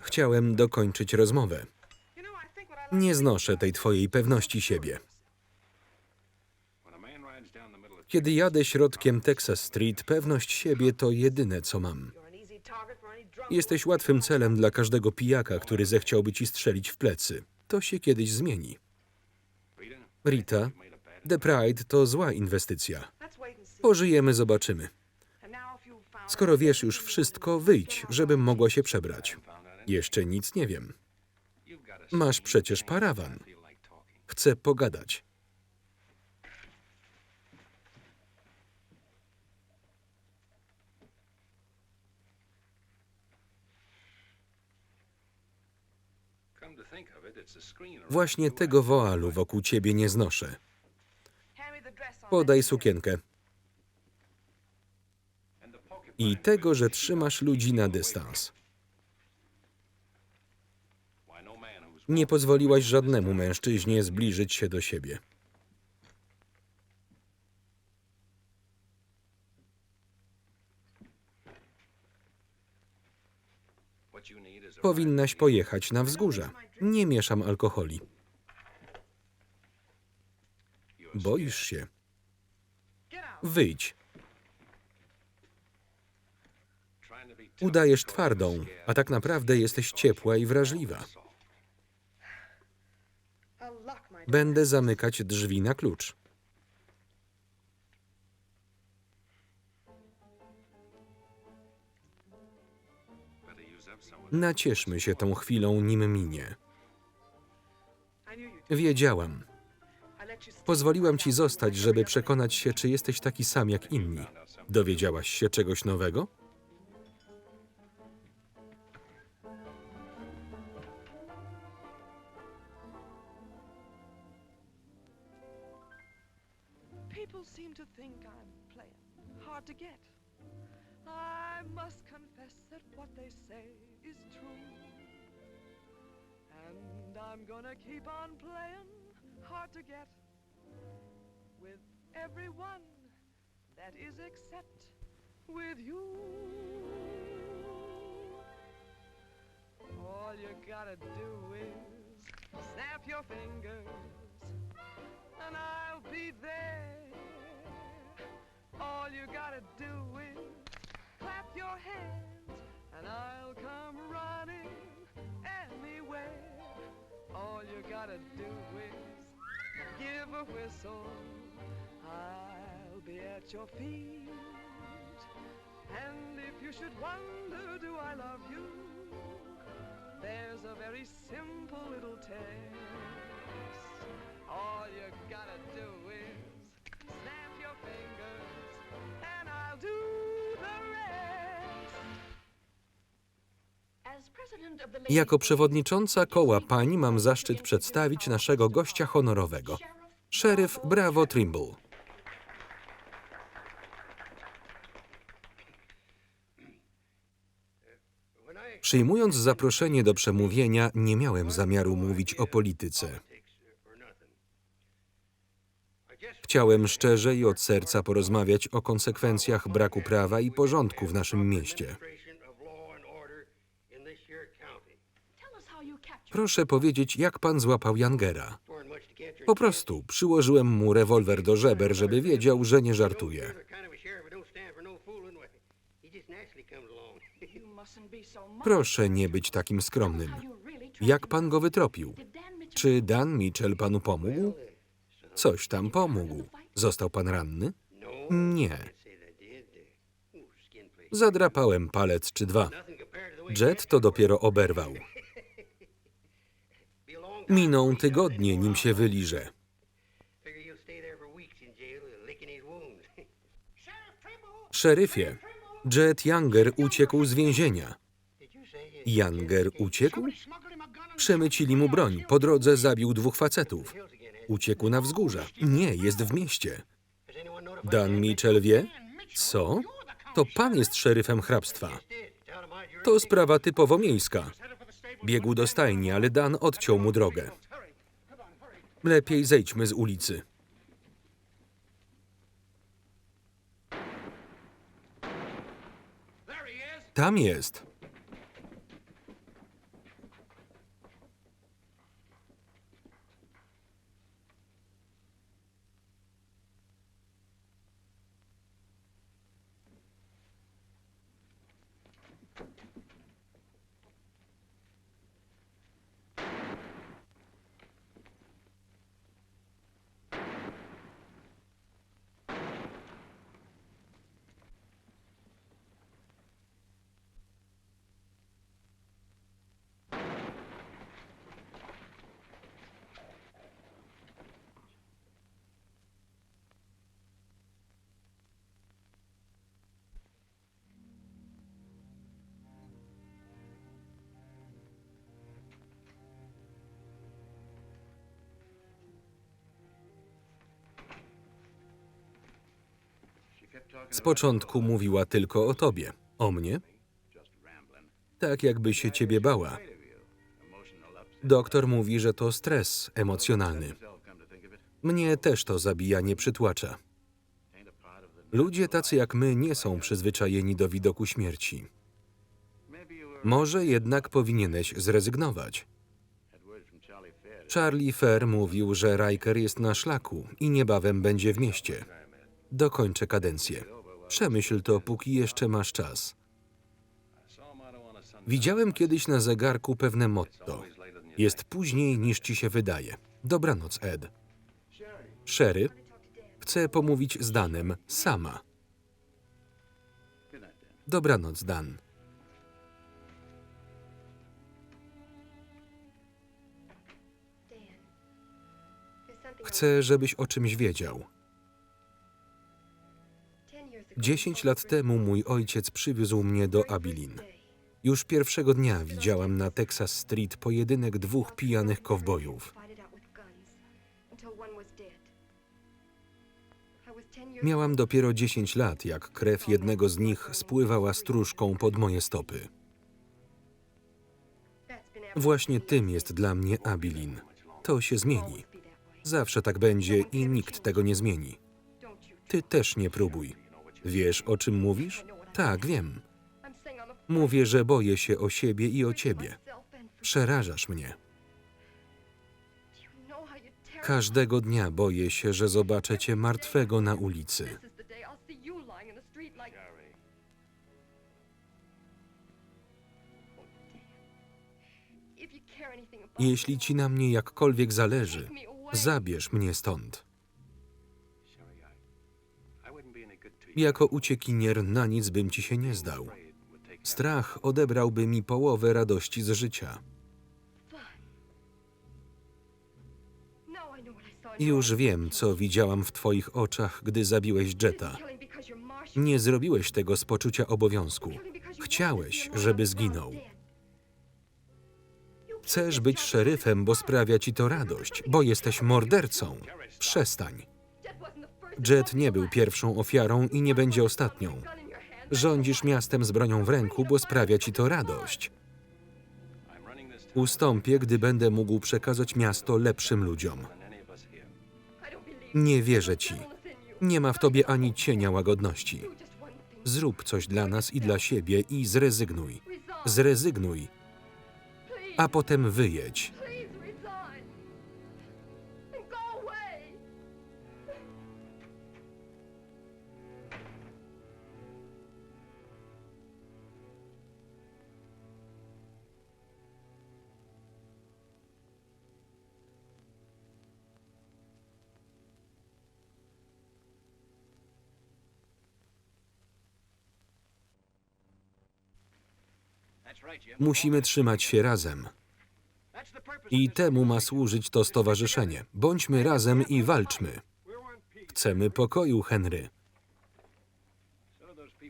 Speaker 1: Chciałem dokończyć rozmowę. Nie znoszę tej twojej pewności siebie. Kiedy jadę środkiem Texas Street, pewność siebie to jedyne, co mam. Jesteś łatwym celem dla każdego pijaka, który zechciałby ci strzelić w plecy. To się kiedyś zmieni. Rita, The Pride to zła inwestycja. Pożyjemy, zobaczymy. Skoro wiesz już wszystko, wyjdź, żebym mogła się przebrać. Jeszcze nic nie wiem. Masz przecież parawan. Chcę pogadać. Właśnie tego woalu wokół ciebie nie znoszę. Podaj sukienkę. I tego, że trzymasz ludzi na dystans. Nie pozwoliłaś żadnemu mężczyźnie zbliżyć się do siebie. Powinnaś pojechać na wzgórza. Nie mieszam alkoholi. Boisz się. Wyjdź. Udajesz twardą, a tak naprawdę jesteś ciepła i wrażliwa. Będę zamykać drzwi na klucz. Nacieszmy się tą chwilą, nim minie. Wiedziałam. Pozwoliłam ci zostać, żeby przekonać się, czy jesteś taki sam jak inni. Dowiedziałaś się czegoś nowego?
Speaker 2: People seem to think I'm playing hard to get. I must confess that what they say is true. And I'm gonna keep on playing hard to get with everyone that is except with you. All you gotta do is snap your fingers and I'll be there. All you gotta do is clap your hands and I'll come running anywhere. All you gotta do is give a whistle. I'll be at your feet. And if you should wonder, do I love you? There's a very simple little test. All you gotta do is snap your fingers and I'll do the rest.
Speaker 1: Jako przewodnicząca koła pań mam zaszczyt przedstawić naszego gościa honorowego, szeryf Bravo Trimble. Przyjmując zaproszenie do przemówienia, nie miałem zamiaru mówić o polityce. Chciałem szczerze i od serca porozmawiać o konsekwencjach braku prawa i porządku w naszym mieście. Proszę powiedzieć, jak pan złapał Youngera. Po prostu przyłożyłem mu rewolwer do żeber, żeby wiedział, że nie żartuję. Proszę nie być takim skromnym. Jak pan go wytropił? Czy Dan Mitchell panu pomógł? Coś tam pomógł. Został pan ranny? Nie. Zadrapałem palec czy dwa. Jet to dopiero oberwał. Miną tygodnie, nim się wyliże. Szeryfie, Jet Younger uciekł z więzienia. Younger uciekł? Przemycili mu broń. Po drodze zabił 2 facetów. Uciekł na wzgórza. Nie, jest w mieście. Dan Mitchell wie? Co? To pan jest szeryfem hrabstwa. To sprawa typowo miejska. Biegł do stajni, ale Dan odciął mu drogę. Lepiej zejdźmy z ulicy. Tam jest. Z początku mówiła tylko o tobie. O mnie? Tak jakby się ciebie bała. Doktor mówi, że to stres emocjonalny. Mnie też to zabija, nie przytłacza. Ludzie tacy jak my nie są przyzwyczajeni do widoku śmierci. Może jednak powinieneś zrezygnować. Charlie Fair mówił, że Riker jest na szlaku i niebawem będzie w mieście. Dokończę kadencję. Przemyśl to, póki jeszcze masz czas. Widziałem kiedyś na zegarku pewne motto. Jest później, niż ci się wydaje. Dobranoc, Ed. Sherry, chcę pomówić z Danem sama. Dobranoc, Dan. Chcę, żebyś o czymś wiedział. 10 lat temu mój ojciec przywiózł mnie do Abilene. Już pierwszego dnia widziałam na Texas Street pojedynek 2 pijanych kowbojów. Miałam dopiero 10 lat, jak krew jednego z nich spływała stróżką pod moje stopy. Właśnie tym jest dla mnie Abilene. To się zmieni. Zawsze tak będzie i nikt tego nie zmieni. Ty też nie próbuj. Wiesz, o czym mówisz? Tak, wiem. Mówię, że boję się o siebie i o ciebie. Przerażasz mnie. Każdego dnia boję się, że zobaczę cię martwego na ulicy. Jeśli ci na mnie jakkolwiek zależy, zabierz mnie stąd. Jako uciekinier na nic bym ci się nie zdał. Strach odebrałby mi połowę radości z życia. Już wiem, co widziałam w twoich oczach, gdy zabiłeś Jeta. Nie zrobiłeś tego z poczucia obowiązku. Chciałeś, żeby zginął. Chcesz być szeryfem, bo sprawia ci to radość, bo jesteś mordercą. Przestań. Jet nie był pierwszą ofiarą i nie będzie ostatnią. Rządzisz miastem z bronią w ręku, bo sprawia ci to radość. Ustąpię, gdy będę mógł przekazać miasto lepszym ludziom. Nie wierzę ci. Nie ma w tobie ani cienia łagodności. Zrób coś dla nas i dla siebie i zrezygnuj. Zrezygnuj, a potem wyjedź. Musimy trzymać się razem. I temu ma służyć to stowarzyszenie. Bądźmy razem i walczmy. Chcemy pokoju, Henry.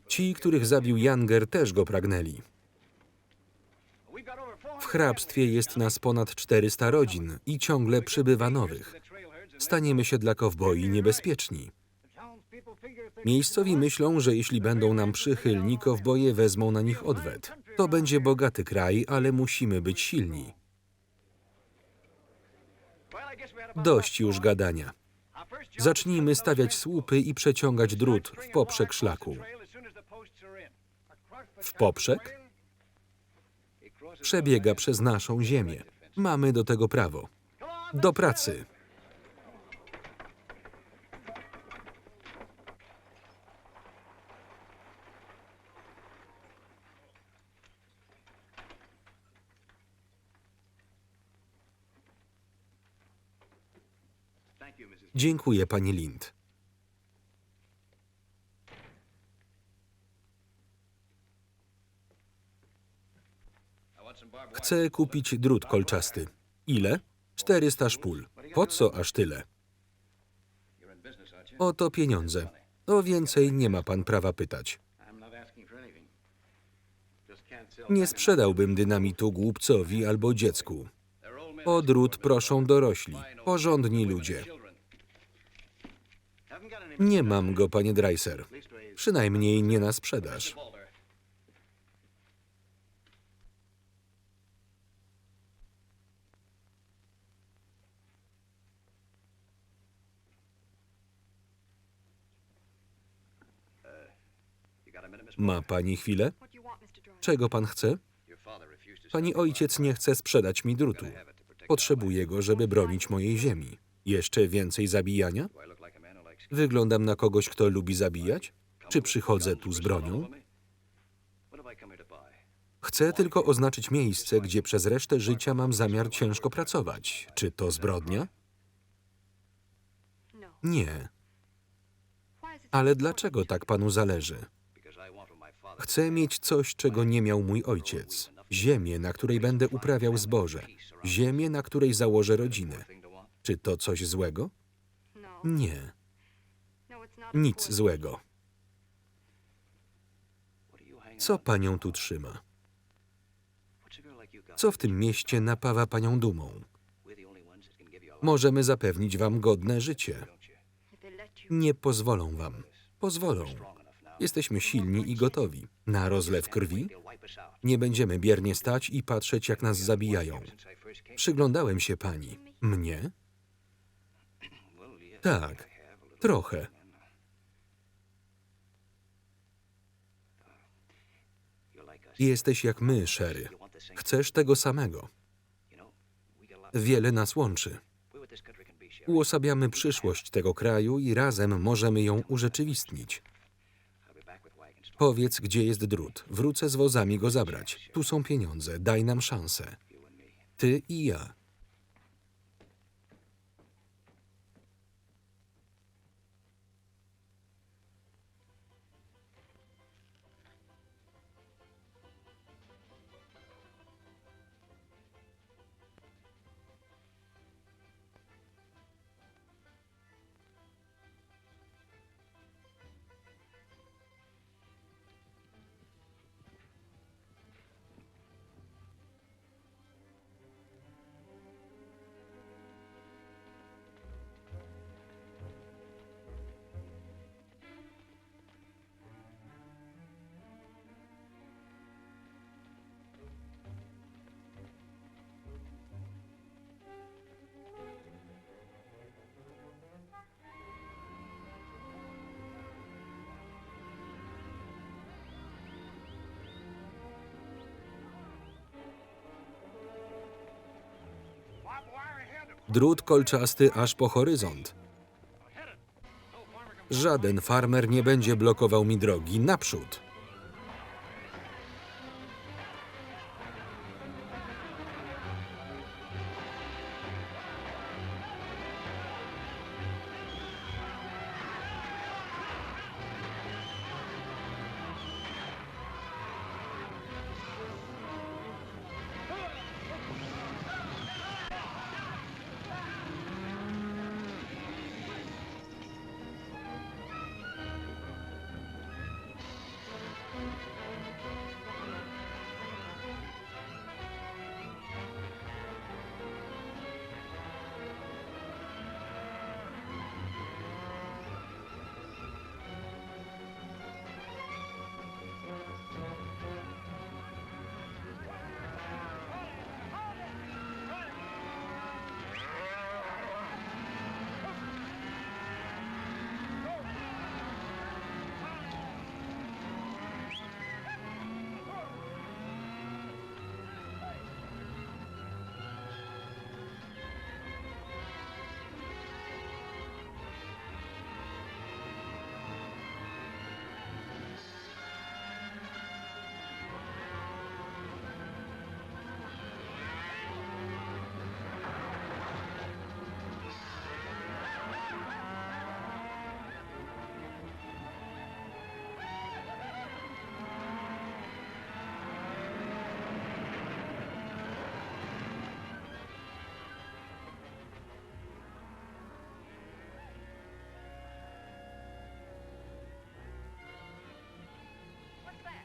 Speaker 1: Ci, których zabił Younger, też go pragnęli. W hrabstwie jest nas ponad 400 rodzin i ciągle przybywa nowych. Staniemy się dla kowboi niebezpieczni. Miejscowi myślą, że jeśli będą nam przychylni, kowboje wezmą na nich odwet. To będzie bogaty kraj, ale musimy być silni. Dość już gadania. Zacznijmy stawiać słupy i przeciągać drut w poprzek szlaku. W poprzek? Przebiega przez naszą ziemię. Mamy do tego prawo. Do pracy! Dziękuję, pani Lind. Chcę kupić drut kolczasty. Ile? 400 szpul. Po co aż tyle? Oto pieniądze. O więcej nie ma pan prawa pytać. Nie sprzedałbym dynamitu głupcowi albo dziecku. O drut proszą dorośli, porządni ludzie. Nie mam go, panie Dreiser. Przynajmniej nie na sprzedaż. Ma pani chwilę? Czego pan chce? Pani ojciec nie chce sprzedać mi drutu. Potrzebuję go, żeby bronić mojej ziemi. Jeszcze więcej zabijania? Wyglądam na kogoś, kto lubi zabijać? Czy przychodzę tu z bronią? Chcę tylko oznaczyć miejsce, gdzie przez resztę życia mam zamiar ciężko pracować. Czy to zbrodnia? Nie. Ale dlaczego tak panu zależy? Chcę mieć coś, czego nie miał mój ojciec. Ziemię, na której będę uprawiał zboże. Ziemię, na której założę rodzinę. Czy to coś złego? Nie. Nic złego. Co panią tu trzyma? Co w tym mieście napawa panią dumą? Możemy zapewnić wam godne życie. Nie pozwolą wam. Pozwolą. Jesteśmy silni i gotowi. Na rozlew krwi? Nie będziemy biernie stać i patrzeć, jak nas zabijają. Przyglądałem się pani. Mnie? Tak. Trochę. Jesteś jak my, Sherry. Chcesz tego samego. Wiele nas łączy. Uosabiamy przyszłość tego kraju i razem możemy ją urzeczywistnić. Powiedz, gdzie jest drut. Wrócę z wozami go zabrać. Tu są pieniądze. Daj nam szansę. Ty i ja. Drut kolczasty aż po horyzont. Żaden farmer nie będzie blokował mi drogi. Naprzód!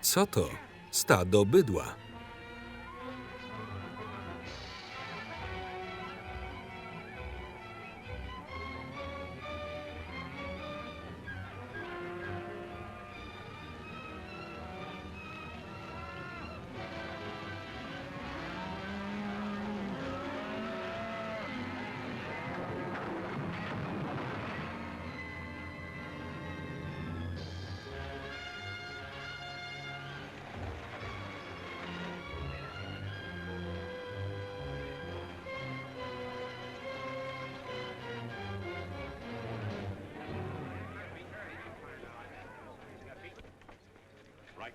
Speaker 1: Co to? Stado bydła.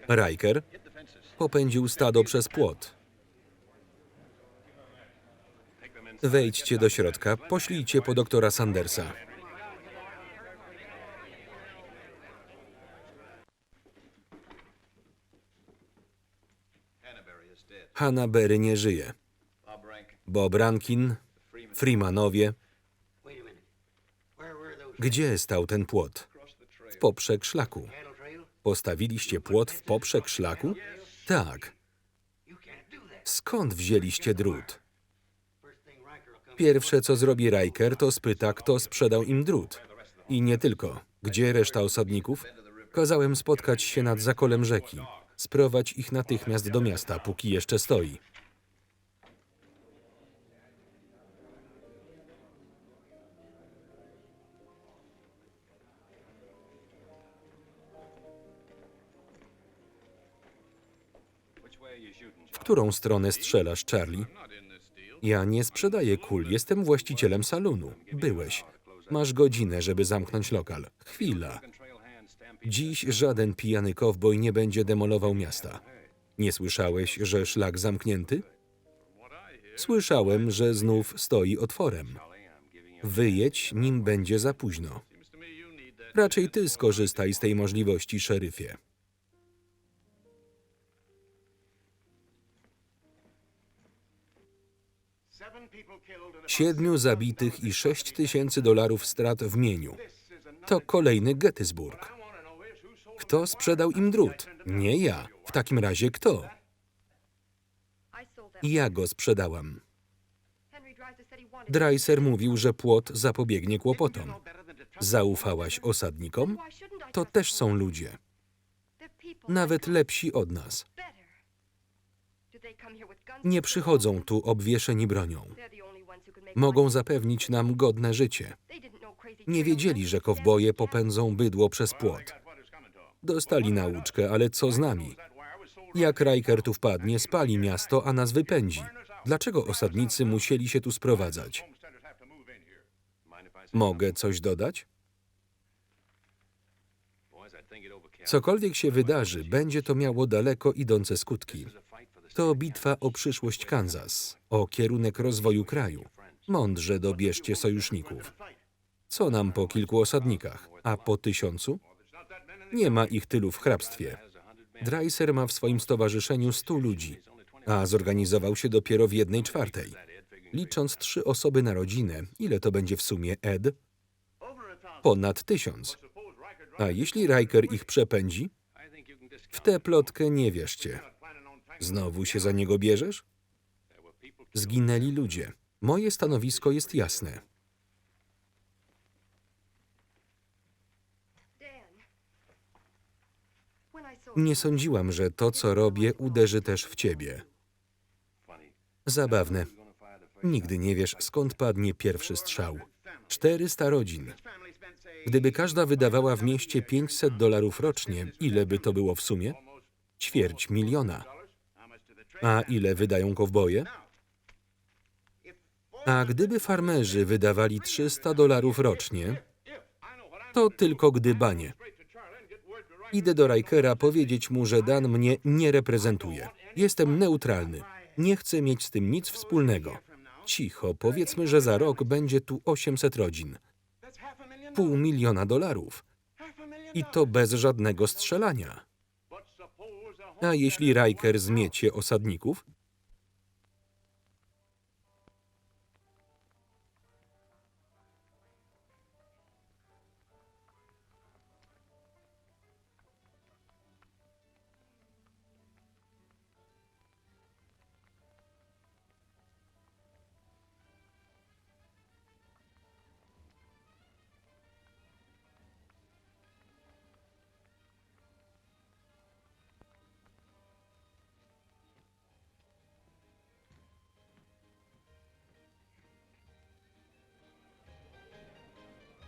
Speaker 1: Riker popędził stado przez płot. Wejdźcie do środka, poślijcie po doktora Sandersa. Hannaberry nie żyje. Bob Rankin, Freemanowie. Gdzie stał ten płot? W poprzek szlaku. Postawiliście płot w poprzek szlaku? Tak. Skąd wzięliście drut? Pierwsze, co zrobi Riker, to spyta, kto sprzedał im drut. I nie tylko. Gdzie reszta osadników? Kazałem spotkać się nad zakolem rzeki. Sprowadź ich natychmiast do miasta, póki jeszcze stoi. W którą stronę strzelasz, Charlie? Ja nie sprzedaję kul, jestem właścicielem salonu. Byłeś. Masz godzinę, żeby zamknąć lokal. Chwila. Dziś żaden pijany kowboj nie będzie demolował miasta. Nie słyszałeś, że szlak zamknięty? Słyszałem, że znów stoi otworem. Wyjedź, nim będzie za późno. Raczej ty skorzystaj z tej możliwości, szeryfie. $7 zabitych i $6,000 strat w mieniu. To kolejny Gettysburg. Kto sprzedał im drut? Nie ja. W takim razie kto? Ja go sprzedałam. Dreiser mówił, że płot zapobiegnie kłopotom. Zaufałaś osadnikom? To też są ludzie. Nawet lepsi od nas. Nie przychodzą tu obwieszeni bronią. Mogą zapewnić nam godne życie. Nie wiedzieli, że kowboje popędzą bydło przez płot. Dostali nauczkę, ale co z nami? Jak Riker tu wpadnie, spali miasto, a nas wypędzi. Dlaczego osadnicy musieli się tu sprowadzać? Mogę coś dodać? Cokolwiek się wydarzy, będzie to miało daleko idące skutki. To bitwa o przyszłość Kansas, o kierunek rozwoju kraju. Mądrze dobierzcie sojuszników. Co nam po kilku osadnikach, a po 1000? Nie ma ich tylu w hrabstwie. Dreiser ma w swoim stowarzyszeniu 100 ludzi, a zorganizował się dopiero w 1/4. Licząc 3 osoby na rodzinę, ile to będzie w sumie, Ed? Ponad 1000. A jeśli Riker ich przepędzi? W tę plotkę nie wierzcie. Znowu się za niego bierzesz? Zginęli ludzie. Moje stanowisko jest jasne. Nie sądziłam, że to, co robię, uderzy też w ciebie. Zabawne. Nigdy nie wiesz, skąd padnie pierwszy strzał. 400 rodzin. Gdyby każda wydawała w mieście $500 rocznie, ile by to było w sumie? 250 000. A ile wydają kowboje? A gdyby farmerzy wydawali $300 rocznie, to tylko gdybanie. Idę do Rikera powiedzieć mu, że Dan mnie nie reprezentuje. Jestem neutralny. Nie chcę mieć z tym nic wspólnego. Cicho, powiedzmy, że za rok będzie tu 800 rodzin. $500 000. I to bez żadnego strzelania. A jeśli Riker zmiecie osadników?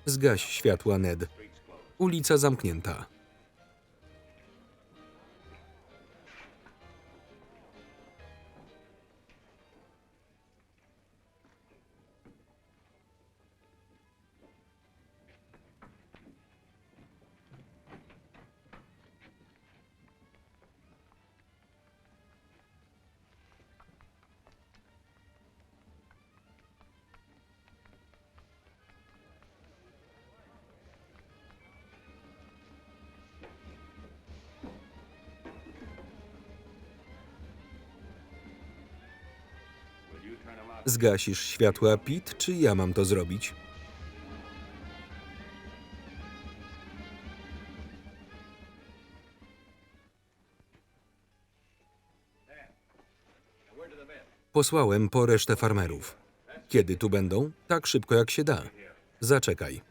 Speaker 1: Zgaś światła, Ned. Ulica zamknięta. Zgasisz światła, Pete, czy ja mam to zrobić? Posłałem po resztę farmerów. Kiedy tu będą? Tak szybko, jak się da. Zaczekaj.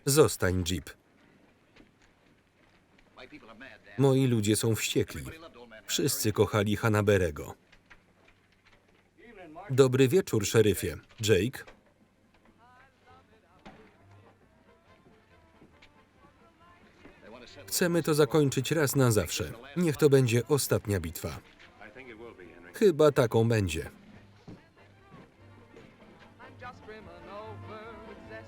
Speaker 1: Zostań, Jeep. Moi ludzie są wściekli. Wszyscy kochali Hannaberego. Dobry wieczór, szeryfie. Jake? Chcemy to zakończyć raz na zawsze. Niech to będzie ostatnia bitwa. Chyba taką będzie.
Speaker 2: I'm just brimming over with zest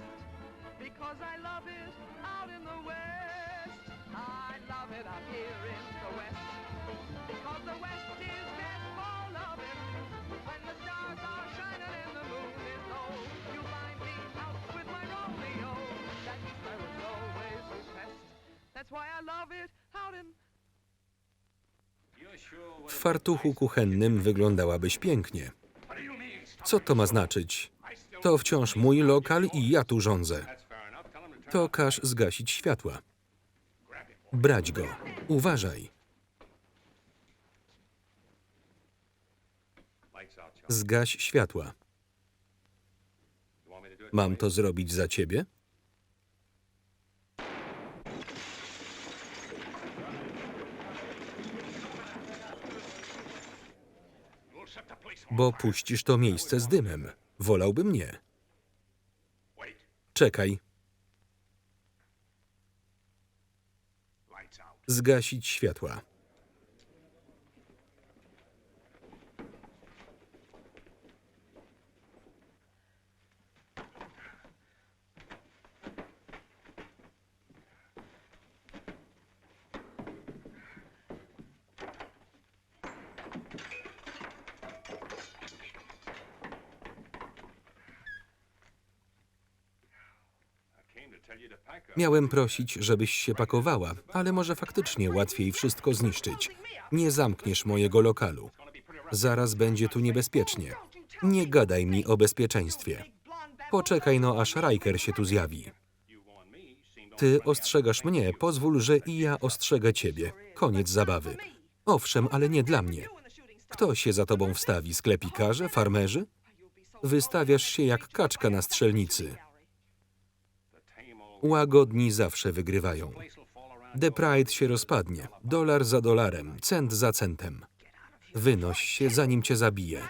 Speaker 2: because I love it out in the west. I love it out here in the west because the west is meant for loving. When the stars are shining and the moon is low, you find me out with my Romeo. That sparrow's always repressed. That's why I love it out in.
Speaker 1: W fartuchu kuchennym wyglądałabyś pięknie. Co to ma znaczyć? To wciąż mój lokal i ja tu rządzę. To każ zgasić światła. Brać go. Uważaj. Zgaś światła. Mam to zrobić za ciebie? Bo puścisz to miejsce z dymem. Wolałbym nie. Czekaj. Zgasić światła. Miałem prosić, żebyś się pakowała, ale może faktycznie łatwiej wszystko zniszczyć. Nie zamkniesz mojego lokalu. Zaraz będzie tu niebezpiecznie. Nie gadaj mi o bezpieczeństwie. Poczekaj no, aż Riker się tu zjawi. Ty ostrzegasz mnie, pozwól, że i ja ostrzegę ciebie. Koniec zabawy. Owszem, ale nie dla mnie. Kto się za tobą wstawi? Sklepikarze? Farmerzy? Wystawiasz się jak kaczka na strzelnicy. Łagodni zawsze wygrywają. The Pride się rozpadnie. Dolar za dolarem, cent za centem. Wynoś się, zanim cię zabiję.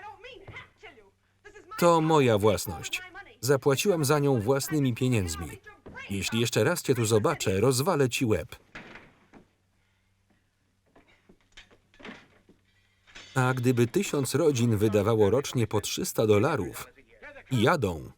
Speaker 1: To moja własność. Zapłaciłam za nią własnymi pieniędzmi. Jeśli jeszcze raz cię tu zobaczę, rozwalę ci łeb. A gdyby 1000 rodzin wydawało rocznie po $300, jadą.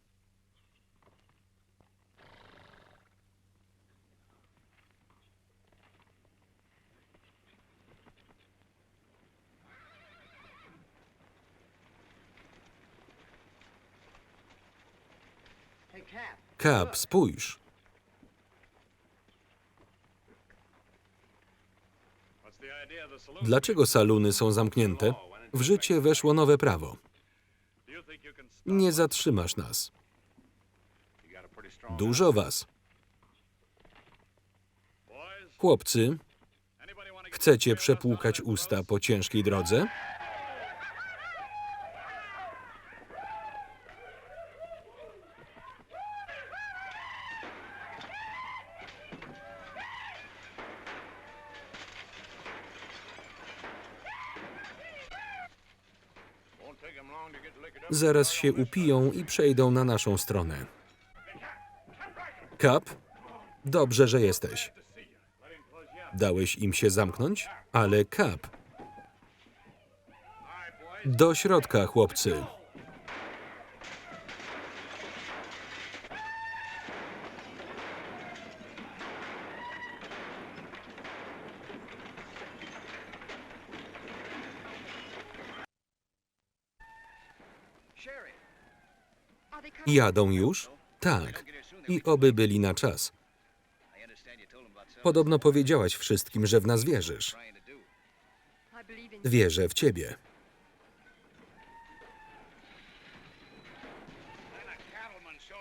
Speaker 1: Cap, spójrz. Dlaczego saluny są zamknięte? W życie weszło nowe prawo. Nie zatrzymasz nas. Dużo was. Chłopcy, chcecie przepłukać usta po ciężkiej drodze? Zaraz się upiją i przejdą na naszą stronę. Cap, dobrze, że jesteś. Dałeś im się zamknąć? Ale Cap. Do środka, chłopcy. Jadą już? Tak. I oby byli na czas. Podobno powiedziałaś wszystkim, że w nas wierzysz. Wierzę w ciebie.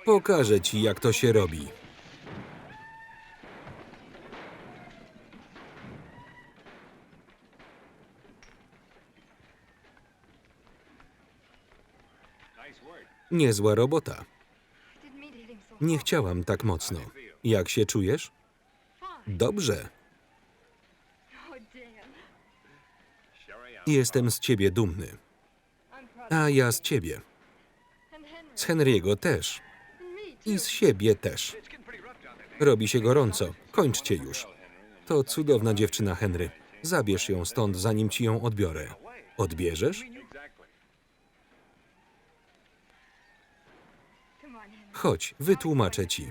Speaker 1: Pokażę ci, jak to się robi. Niezła robota. Nie chciałam tak mocno. Jak się czujesz? Dobrze. Jestem z ciebie dumny. A ja z ciebie. Z Henry'ego też. I z siebie też. Robi się gorąco. Kończcie już. To cudowna dziewczyna, Henry. Zabierz ją stąd, zanim ci ją odbiorę. Odbierzesz? Chodź, wytłumaczę ci.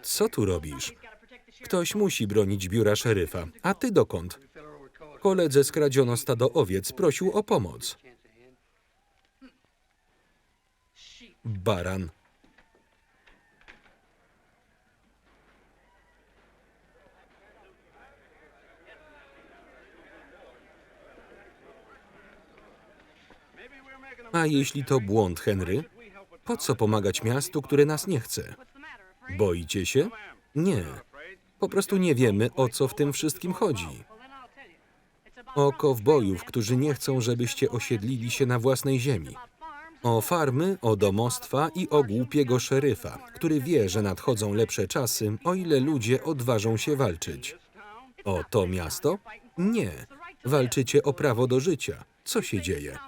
Speaker 1: Co tu robisz? Ktoś musi bronić biura szeryfa. A ty dokąd? Koledze skradziono stado owiec. Prosił o pomoc. Baran. A jeśli to błąd, Henry? Po co pomagać miastu, które nas nie chce? Boicie się? Nie. Po prostu nie wiemy, o co w tym wszystkim chodzi. O kowbojów, którzy nie chcą, żebyście osiedlili się na własnej ziemi. O farmy, o domostwa i o głupiego szeryfa, który wie, że nadchodzą lepsze czasy, o ile ludzie odważą się walczyć. O to miasto? Nie. Walczycie o prawo do życia. Co się dzieje?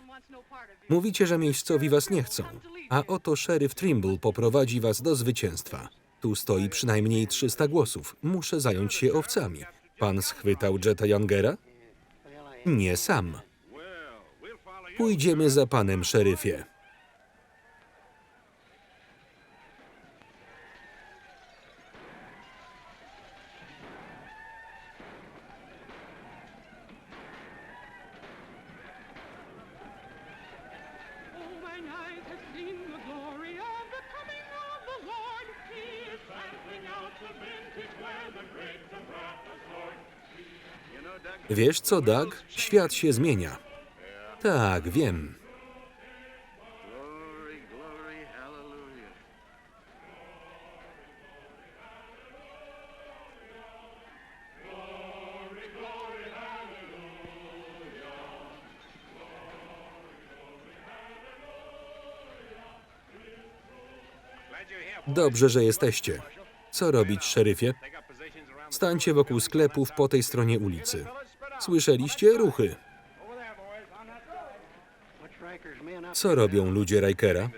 Speaker 1: Mówicie, że miejscowi was nie chcą, a oto szeryf Trimble poprowadzi was do zwycięstwa. Tu stoi przynajmniej 300 głosów. Muszę zająć się owcami. Pan schwytał Jetta Youngera? Nie sam. Pójdziemy za panem, szeryfie.
Speaker 2: Oh, mine eyes have seen the glory of the coming of the Lord. He is sampling out the vintage where the grapes of wrath are stored.
Speaker 1: Wiesz co, Doug? Świat się zmienia. Tak, wiem.
Speaker 3: Glory, glory, hallelujah.
Speaker 1: Dobrze, że jesteście. Co robić, szeryfie? Stańcie wokół sklepów po tej stronie ulicy. Słyszeliście ruchy?
Speaker 3: What's Riker's men up
Speaker 1: Co robią ludzie Rikera?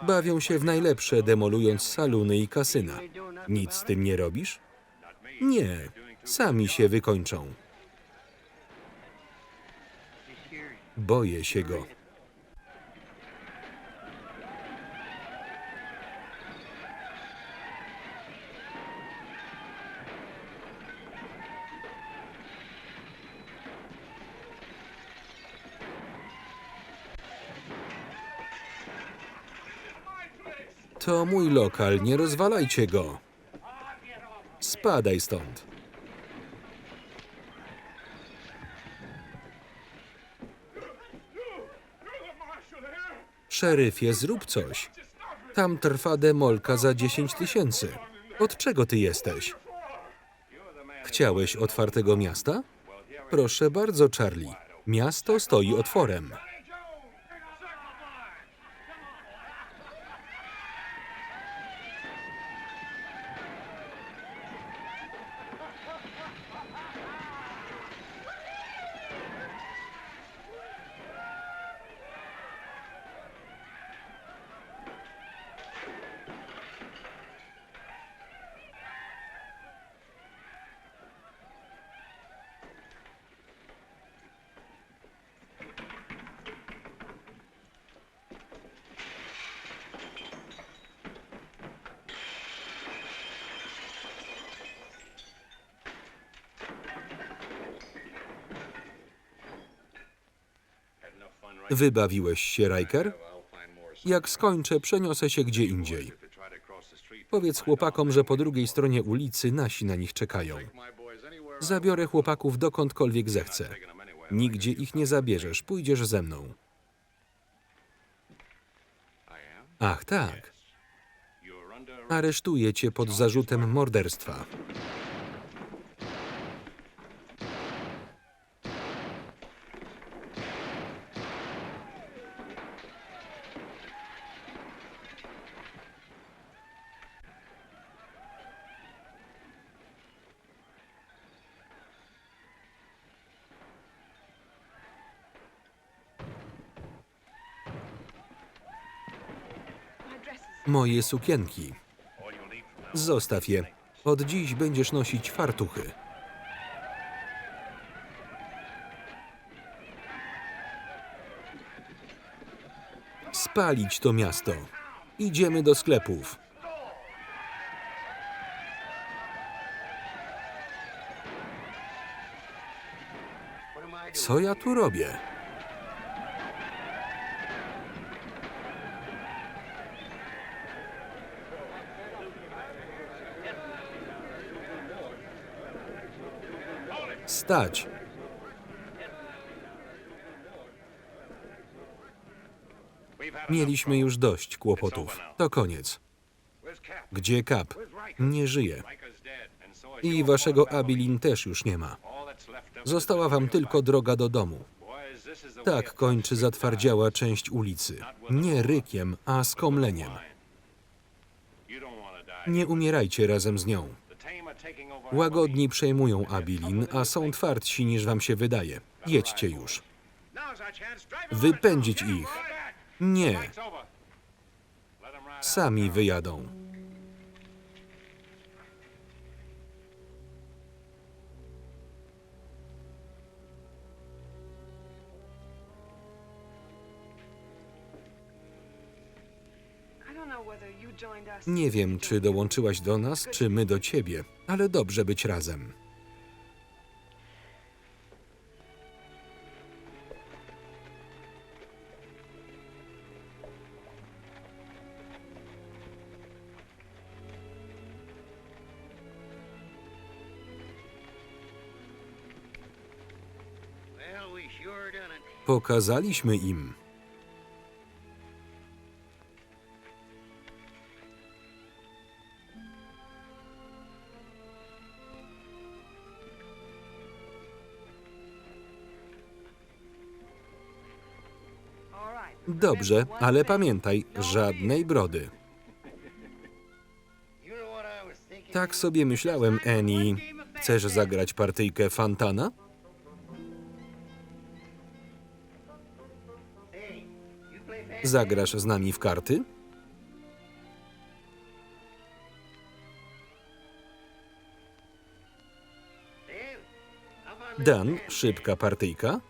Speaker 1: Bawią się w najlepsze, demolując saluny i kasyna. Nic z tym nie robisz? Nie. Sami się wykończą.
Speaker 3: He's here.
Speaker 1: Boję się go. To mój lokal, nie rozwalajcie go. Spadaj stąd. Szeryfie, zrób coś. Tam trwa demolka za 10 000. Od czego ty jesteś? Chciałeś otwartego miasta? Proszę bardzo, Charlie. Miasto stoi otworem. Wybawiłeś się, Riker? Jak skończę, przeniosę się gdzie indziej. Powiedz chłopakom, że po drugiej stronie ulicy nasi na nich czekają. Zabiorę chłopaków dokądkolwiek zechcę. Nigdzie ich nie zabierzesz, pójdziesz ze mną. Ach, tak. Aresztuję cię pod zarzutem morderstwa. Moje sukienki. Zostaw je. Od dziś będziesz nosić fartuchy. Spalić to miasto. Idziemy do sklepów. Co ja tu robię? Stać! Mieliśmy już dość kłopotów. To koniec. Gdzie Cap? Nie żyje. I waszego Abilin też już nie ma. Została wam tylko droga do domu. Tak kończy zatwardziała część ulicy. Nie rykiem, a skomleniem. Nie umierajcie razem z nią. Łagodni przejmują Abilene, a są twardsi niż wam się wydaje. Jedźcie już. Wypędzić ich. Nie. Sami wyjadą. Nie wiem, czy dołączyłaś do nas, czy my do ciebie, ale dobrze być razem.
Speaker 3: Well, we sure done it.
Speaker 1: Pokazaliśmy im. Dobrze, ale pamiętaj, żadnej brody.
Speaker 3: You know what I was thinking?
Speaker 1: Tak sobie myślałem, Annie. Chcesz zagrać partyjkę Fantana?
Speaker 3: Hey, you play fast?
Speaker 1: Zagrasz z nami w karty?
Speaker 3: Dave, how about
Speaker 1: Dan, szybka partyjka?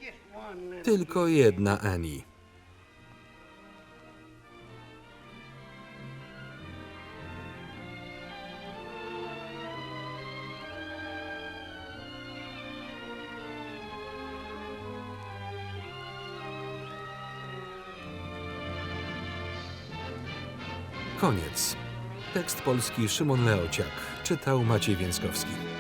Speaker 3: just one little
Speaker 1: Tylko jedna, Annie. Koniec. Tekst polski Szymon Leociak. Czytał Maciej Więckowski.